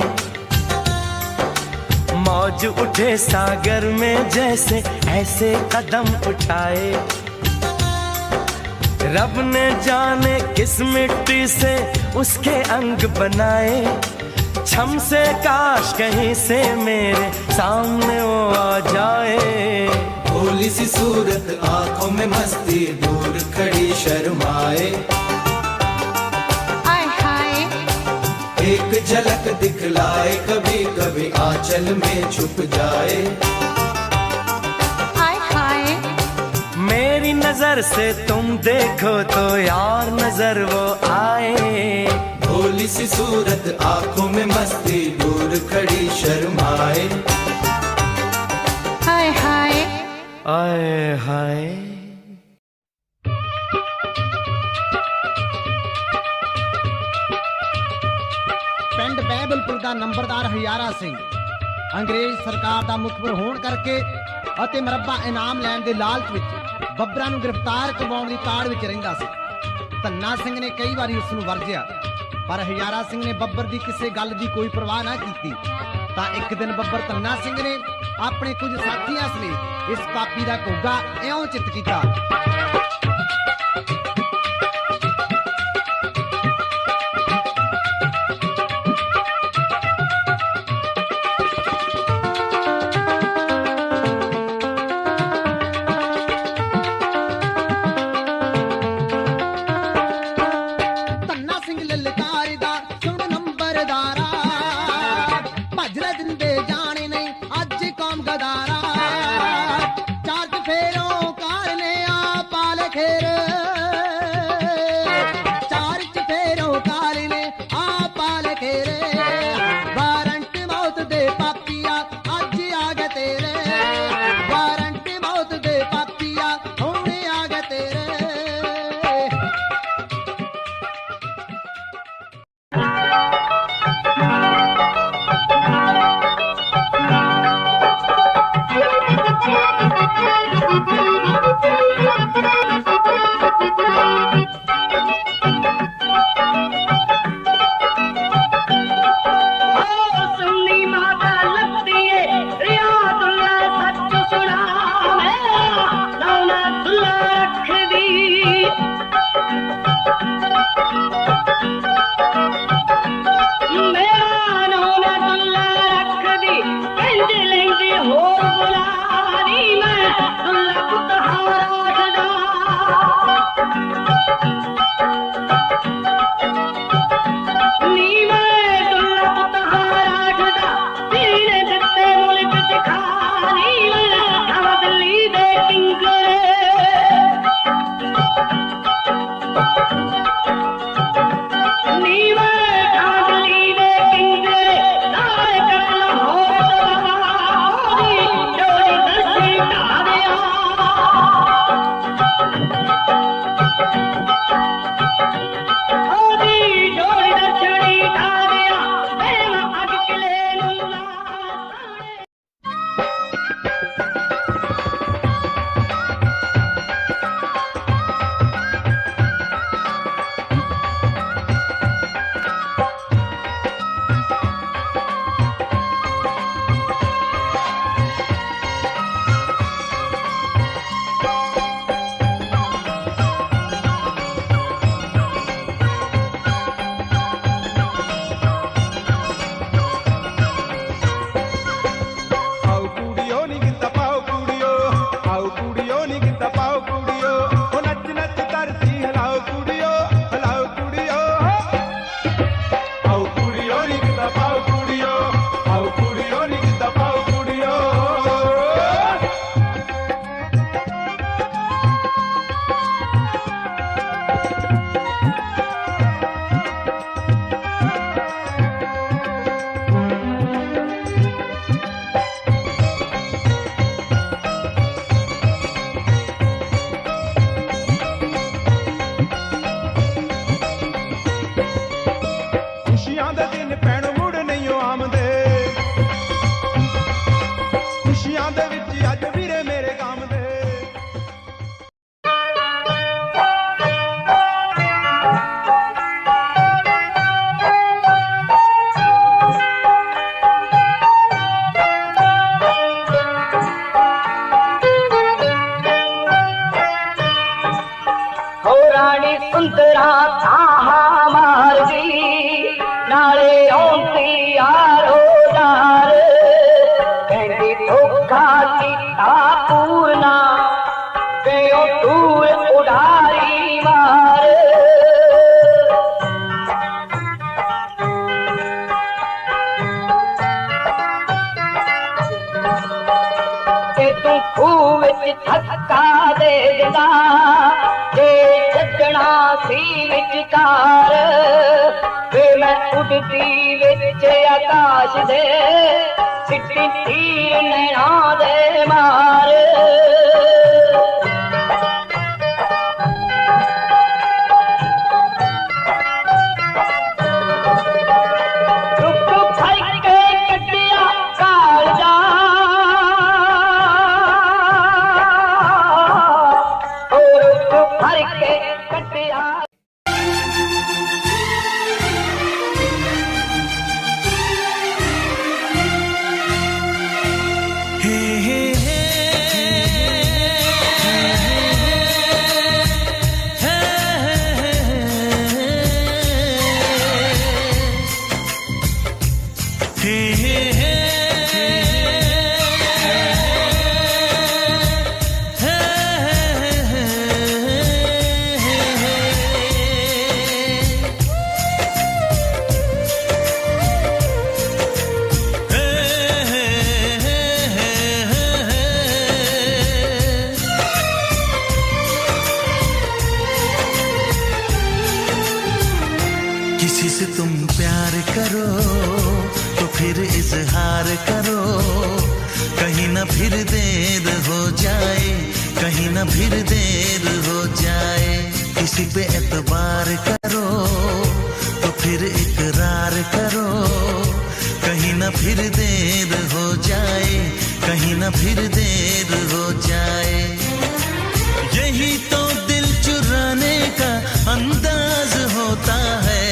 मौज उठे सागर में जैसे ऐसे कदम उठाए। रब ने जाने किस मिट्टी से उसके अंग बनाए, छम से काश कहीं से मेरे सामने वो आ जाए। भोली सी सूरत, आंखों में मस्ती, दूर खड़ी शर्माए, आय हाय। एक झलक दिखलाए, कभी कभी आंचल में छुप जाए, आय हाय। मेरी नजर से तुम देखो तो यार नजर वो आए। भोली सी सूरत, आंखों में मस्ती, दूर खड़ी शर्माए, हाय हाय। आए हाय। ਪਿੰਡ ਬਹਿਬਲਪੁਰ ਦਾ ਨੰਬਰਦਾਰ ਹਜ਼ਾਰਾ ਸਿੰਘ ਅੰਗਰੇਜ਼ ਸਰਕਾਰ ਦਾ ਮੁਖਬਰ ਹੋਣ ਕਰਕੇ ਅਤੇ ਮਰੱਬਾ ਇਨਾਮ ਲੈਣ ਦੇ ਲਾਲਚ ਵਿੱਚ ਬੱਬਰਾਂ ਨੂੰ ਗ੍ਰਿਫਤਾਰ ਕਰਵਾਉਣ ਦੀ ਤਾੜ ਵਿੱਚ ਰਹਿੰਦਾ ਸੀ। ਧੰਨਾ ਸਿੰਘ ਨੇ ਕਈ ਵਾਰੀ ਉਸ ਨੂੰ ਵਰਜਿਆ, ਪਰ ਹਜ਼ਾਰਾ ਸਿੰਘ ਨੇ ਬੱਬਰ ਦੀ ਕਿਸੇ ਗੱਲ ਦੀ ਕੋਈ ਪਰਵਾਹ ਨਾ ਕੀਤੀ। ਤਾਂ ਇੱਕ ਦਿਨ ਬੱਬਰ ਧੰਨਾ ਸਿੰਘ ਨੇ ਆਪਣੇ ਕੁਝ ਸਾਥੀਆਂ ਸਮੇਤ ਇਸ ਪਾਪੀ ਦਾ ਘੋਗਾ ਇਉਂ ਚਿੱਤ ਕੀਤਾ। ਸਰਦਾਰਾ ਭਜਲੇ ਦਿੰਦੇ ਜਾਣੇ ਨਹੀਂ ਅੱਜ ਕੌਮ ਗਦਾਰਾ ਚਾਰ ਚਫੇਰੋਂ ਕਾਰ ਨੇ ਆ ਪਾਲ ਖੇਰ ਚਾਰ ਚਫੇਰੋਂ ਕਾਰ ਨੇ ਆ ਪਾਲ ਖੇਰ ਵਾਰੰਟ ਮੌਤ ਦੇ ਪਾਪੀਆ ਅੱਜ ਆ ਗਏ ਤੇਰੇ ਵਾਰੰਟ ਮੌਤ ਦੇ ਪਾਪੀਆ ਹੁਣ ਆ ਗਏ ਤੇਰੇ सुननी माता लगती है रियादुल्ला सच सुना मैं लौना दुल्ला रख दी मेरा लौना दुल्ला रख दी कंज लेंदी हो बुलानी मैं दुल्ला पुत हारा नीवे दुल्ला पुत हारा तेरे जत्ते मुल्क च खानी मैं दिल्ली दे किंगरे नीवे दिल्ली दे किंगरे नाल करना हो दवारी जोड़ी दर्शी ढारिया ओदी जोड़ी दर्शनी ढारिया मैं अग किले नूला ਆਓ ਕੁੜੀਓ ਨੀ ਗਿੱਧਾ ਪਾਓ ਕੁੜੀਓ ਆਓ ਕੁੜੀਓ ਨੀ ਗਿੱਧਾ ਪਾਓ ਕੁੜੀਓ ਉਹ ਨੱਚ ਨੱਚ ਧਰਤੀ ਹਿਲਾਓ ਕੁੜੀਓ ਹਿਲਾਓ ਕੁੜੀਓ ਆਓ ਕੁੜੀਓ ਨੀ ਗਿੱਧਾ ਪਾਓ ਕੁੜੀਓ ਆਓ ਕੁੜੀਓ ਨੀ ਗਿੱਧਾ ਪਾਓ ਕੁੜੀਓ ਖੁਸ਼ੀਆਂ ਦੇ ਦਿਨ ਪੈਣ ਮੁੜ ਨਹੀਂ ਆਉਂਦੇ ਖੁਸ਼ੀਆਂ ਦੇ ਵਿੱਚ ਅੱਜ ਵੀਰੇ ਮੇਰੇ ਗਮ ਦੇ हो रानी सुंदरा ताहा मार दी नाले औंती यारो दार कहती धोखा कीता पूरना गयो दूर उडारी मार ते तू खूह विच धक्का दे दिंदा जे छड्डना सी विचकार वे मैं उड़ती विच आकाश दे सिट्टी तीर नैना दे मार टुक टुक फड़ के कटिया कालजा भर के कटिया प्यार करो तो फिर इजहार करो, कहीं ना फिर देर हो जाए, कहीं ना फिर देर हो जाए। किसी पे एतबार करो तो फिर इकरार करो, कहीं ना फिर देर हो जाए, कहीं ना फिर देर हो जाए। यही तो दिल चुराने का अंदाज होता है।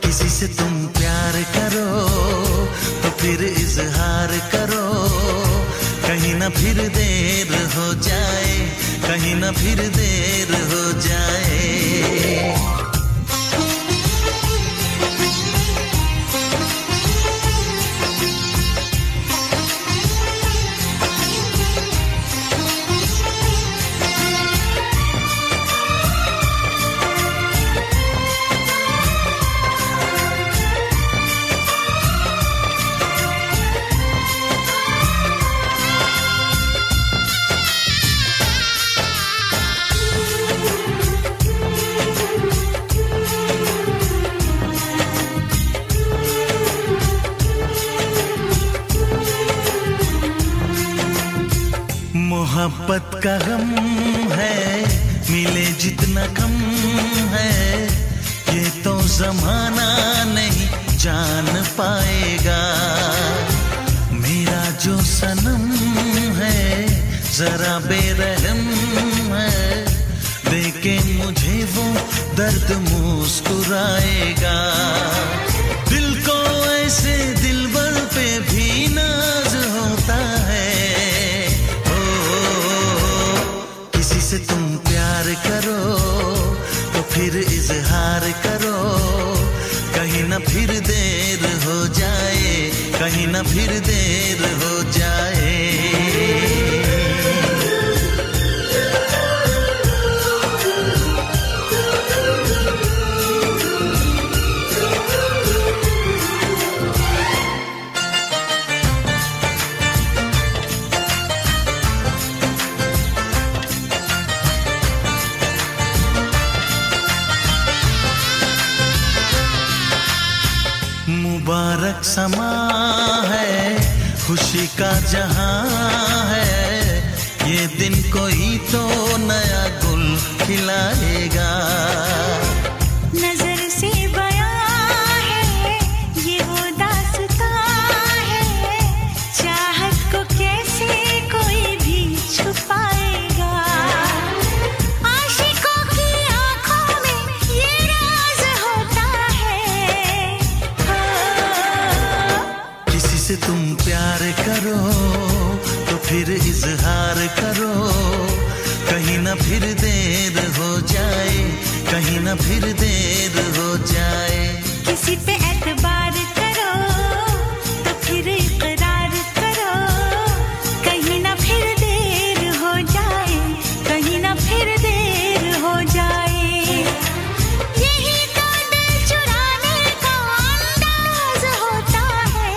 किसी से तुम प्यार करो तो फिर इजहार करो, कहीं ना फिर देर हो जाए, कहीं ना फिर देर हो जाए। मोहब्बत का गम है, मिले जितना कम है, ये तो जमाना नहीं जान पाएगा। मेरा जो सनम है जरा बेरहम है, देखे मुझे वो दर्द मुस्कुराएगा। दिल को ऐसे दिलबर पे भी नाज होता है। किसी से तुम प्यार करो तो फिर इजहार करो, कहीं ना फिर देर हो जाए, कहीं ना फिर देर हो जाए। मुबारक समा है, खुशी का जहां है, ये दिन कोई तो नया गुल खिलाएगा। नजर से बयां है ये वो दास्तां है, चाहत को कैसे कोई भी छुपाएगा। आशिकों की आंखों में ये राज होता है। किसी से तुम प्यार करो तो फिर इजहार करो, कहीं ना फिर देर हो जाए, कहीं ना फिर देर हो जाए। किसी पे एतबार करो तो फिर इकरार करो, कहीं ना फिर देर हो जाए, कहीं ना फिर देर हो जाए। यही तो दिल चुराने का अंदाज होता है।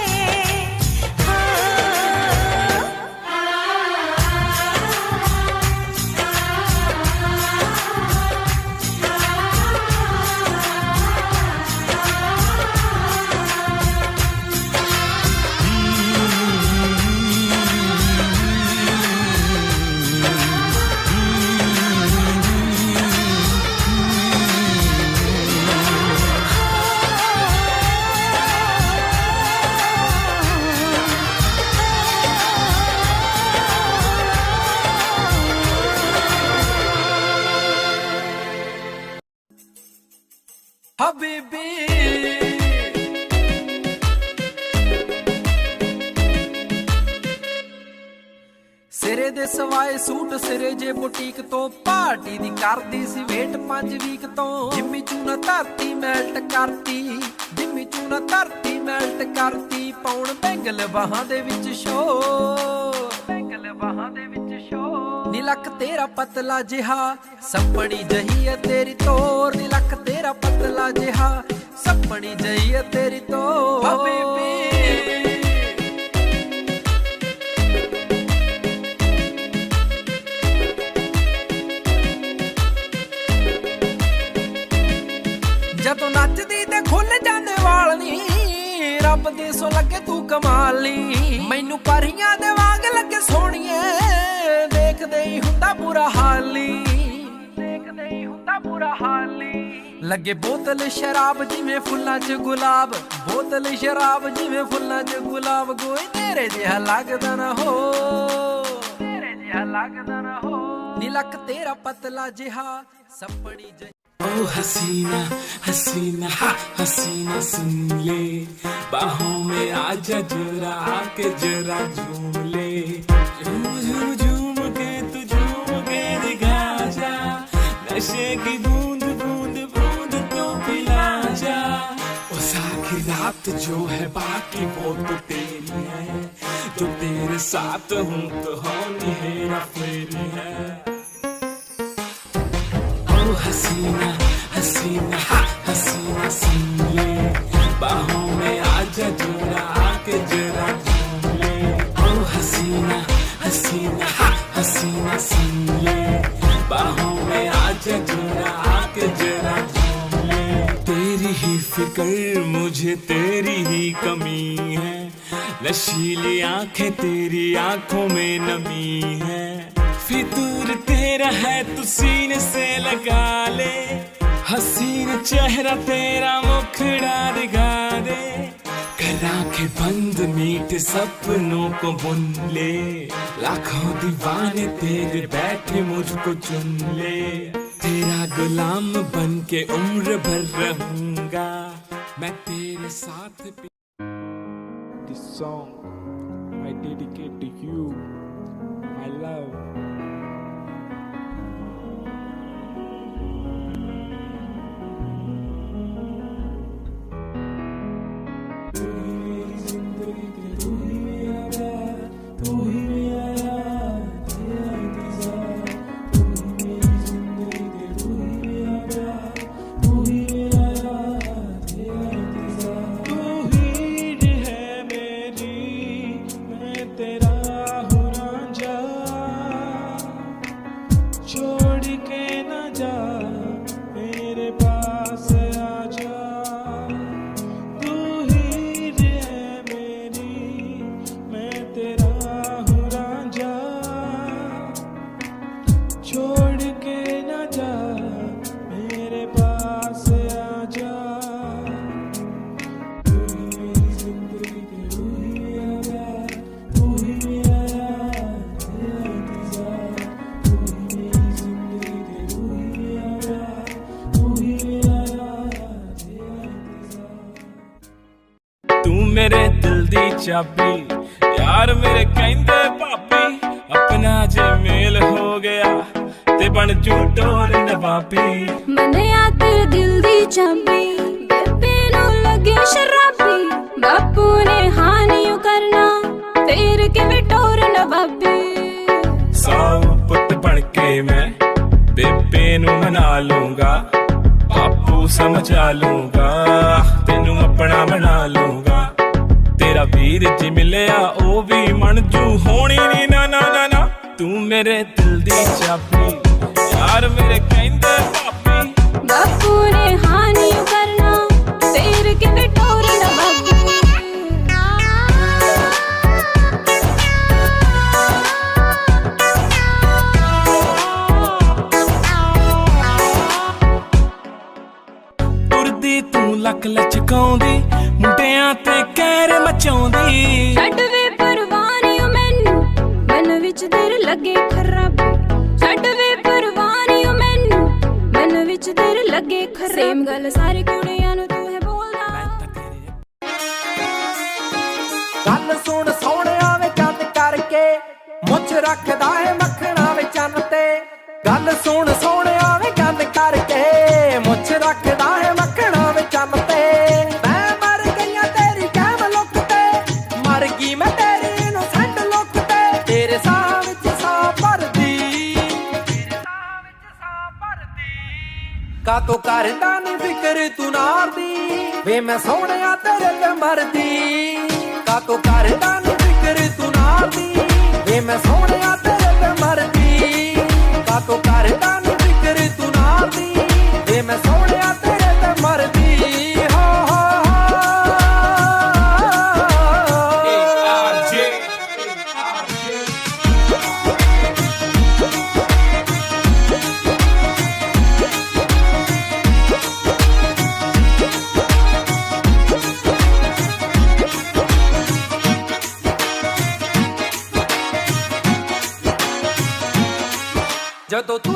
हबीबी ਸਿਰੇ ਦੇ ਸਵਾਏ ਸੂਟ ਸਿਰੇ ਜੇ ਬੁਟੀਕ ਤੋਂ, ਪਾਰਟੀ ਦੀ ਕਰਦੀ ਸੀ ਵੇਟ 5 ਵੀਕ ਤੋਂ। ਜਿੰਮੀ ਚੂਨਾ ਧਰਤੀ ਮੈਲਟ ਕਰਤੀ, ਜਿੰਮੀ ਚੂਨਾ ਧਰਤੀ ਮੈਲਟ ਕਰਤੀ, ਪਾਉਣ ਬੈਂਗਲ ਬਾਹਾਂ ਦੇ ਵਿੱਚ ਸ਼ੋ, ਬੈਂਗਲ ਬਾਹਾਂ ਦੇ ਵਿੱਚ ਸ਼ੋ। ਨੀ ਲੱਕ ਤੇਰਾ ਪਤਲਾ ਜਿਹਾ ਸੱਪਣੀ ਜਹੀ ਹੈ ਤੇਰੀ ਤੋਰ, ਨੀ ਲੱਕ ਤੇਰਾ ਪਤਲਾ ਜਿਹਾ ਸੱਪਣੀ ਜਹੀ ਹੈ ਤੇਰੀ ਤੋਰ। ਹਬੀਬੀ ਜਦੋਂ ਨੱਚਦੀ ਤੇ ਖੁੱਲ ਜਾਂਦੇ ਵਾਲ ਨੀ, ਰੱਬ ਦੇ ਸੋ ਲੱਗੇ ਤੂੰ ਕਮਾਲੀ। ਮੈਨੂੰ ਪਰੀਆਂ ਦੇ ਵਾਂਗ ਲੱਗੇ ਸੋਹਣੀਏ, ਦੇਖਦੇ ਹੀ ਹੁੰਦਾ ਬੁਰਾ ਹਾਲੀ, ਦੇਖਦੇ ਹੀ ਹੁੰਦਾ ਬੁਰਾ ਹਾਲੀ। ਲੱਗੇ ਬੋਤਲ ਸ਼ਰਾਬ ਜਿਵੇਂ ਫੁੱਲਾਂ 'ਚ ਗੁਲਾਬ, ਬੋਤਲ ਸ਼ਰਾਬ ਜਿਵੇਂ ਫੁੱਲਾਂ 'ਚ ਗੁਲਾਬ। ਕੋਈ ਤੇਰੇ ਜਿਹਾ ਲੱਗਦਾ ਨਾ ਹੋ, ਤੇਰੇ ਜਿਹਾ ਲੱਗਦਾ ਨਾ ਹੋ। ਨੀ ਲੱਕ ਤੇਰਾ ਪਤਲਾ ਜਿਹਾ ਸੱਪੜੀ ਜਿਹੀ। ओ हसीना हसीना हसीना सुन ले, बाहों में आजा जरा आके जरा झूम ले। झूम झूम झूम के तू झूम के दिखा जा, नशे की बूंद बूंद बूंद तो पिला जा। ओ सारी रात जो है बाकी वो तो तेरी है, जो तेरे साथ हूँ तो होनी हेरा फेरी है। हसीना हसीना हसीना सुन ले, बाहों में आजा जरा आके जरा झूम ले। ओ हसीना हसीना हसीना सुन ले, बाहों में आजा जरा आके जरा झूम ले। तेरी ही फिक्र मुझे तेरी ही कमी है, नशीली आंखें तेरी आंखों में नमी है। फितूर तेरा है तू सीने से लगा ले, हसीन चेहरा तेरा मुखड़ा दिखा दे। कर आंखें बंद मीठे सपनों को बुन ले, लाखों दीवाने तेरे बैठे मुझको चुन ले। तेरा गुलाम बन के उम्र भर रहूंगा मैं तेरे साथ। This song I dedicate to you, my love. मेरे दिल दी चाबी यार मेरे कहंदे भाभी, अपना जे मेल हो गया ते बन जू टोर नवाबी। मनिया तेरे दिल दी चाबी, बेबे नू लगे शराबी। बापू ने हानि करना फिर किवें टोर नवाबी। सौ पुत बन के मैं बेबे नू मना लूंगा, बापू समझा लूंगा, तेनू अपना बना लूंगा। तेरा वीर जी मिलिया ओ भी मंजू होनी नी ना ना ना ना। तू मेरे दिल दी चाबी यार मेरे कहंदे भाभी, बापू ने हानि करना फिर किवें टोर नवाबी। तुरदी तू लक लचकाउंदी, मुंडियां ते कहर मचाउंदी। छड्ड वे परवानियों मैनू मन विच तेरे लगे खराबी। छड्ड वे परवानियों मैनू मन विच तेरे लगे खराबी। सेम गल सारी कुड़ियां नू तू है बोलदा। गल सुन सोहणिया वे चंद करके, मुझ रखदा है मखना वे चंद ते। गल सुन सोहणिया वे चंद करके, मुझ रखदा है मखना वे चंद ते। मैं मर गईया तेरी कैम लुक ते, मर गई मैं तेरी इनोसेंट लुक ते। तेरे साह विच साह भरदी, का तो करदा नी फिक्र तू नार दी, वे मैं सोहणिया तेरे ते मरदी। का तो करदा नी फिक्र तू नार दी, वे मैं सोहणिया तेरे ते मरदी। का तो करदा नी फिक्र तू नार दी, वे मैं सोहणिया तेरे ते मरदी। ਜਦੋਂ ਤੂੰ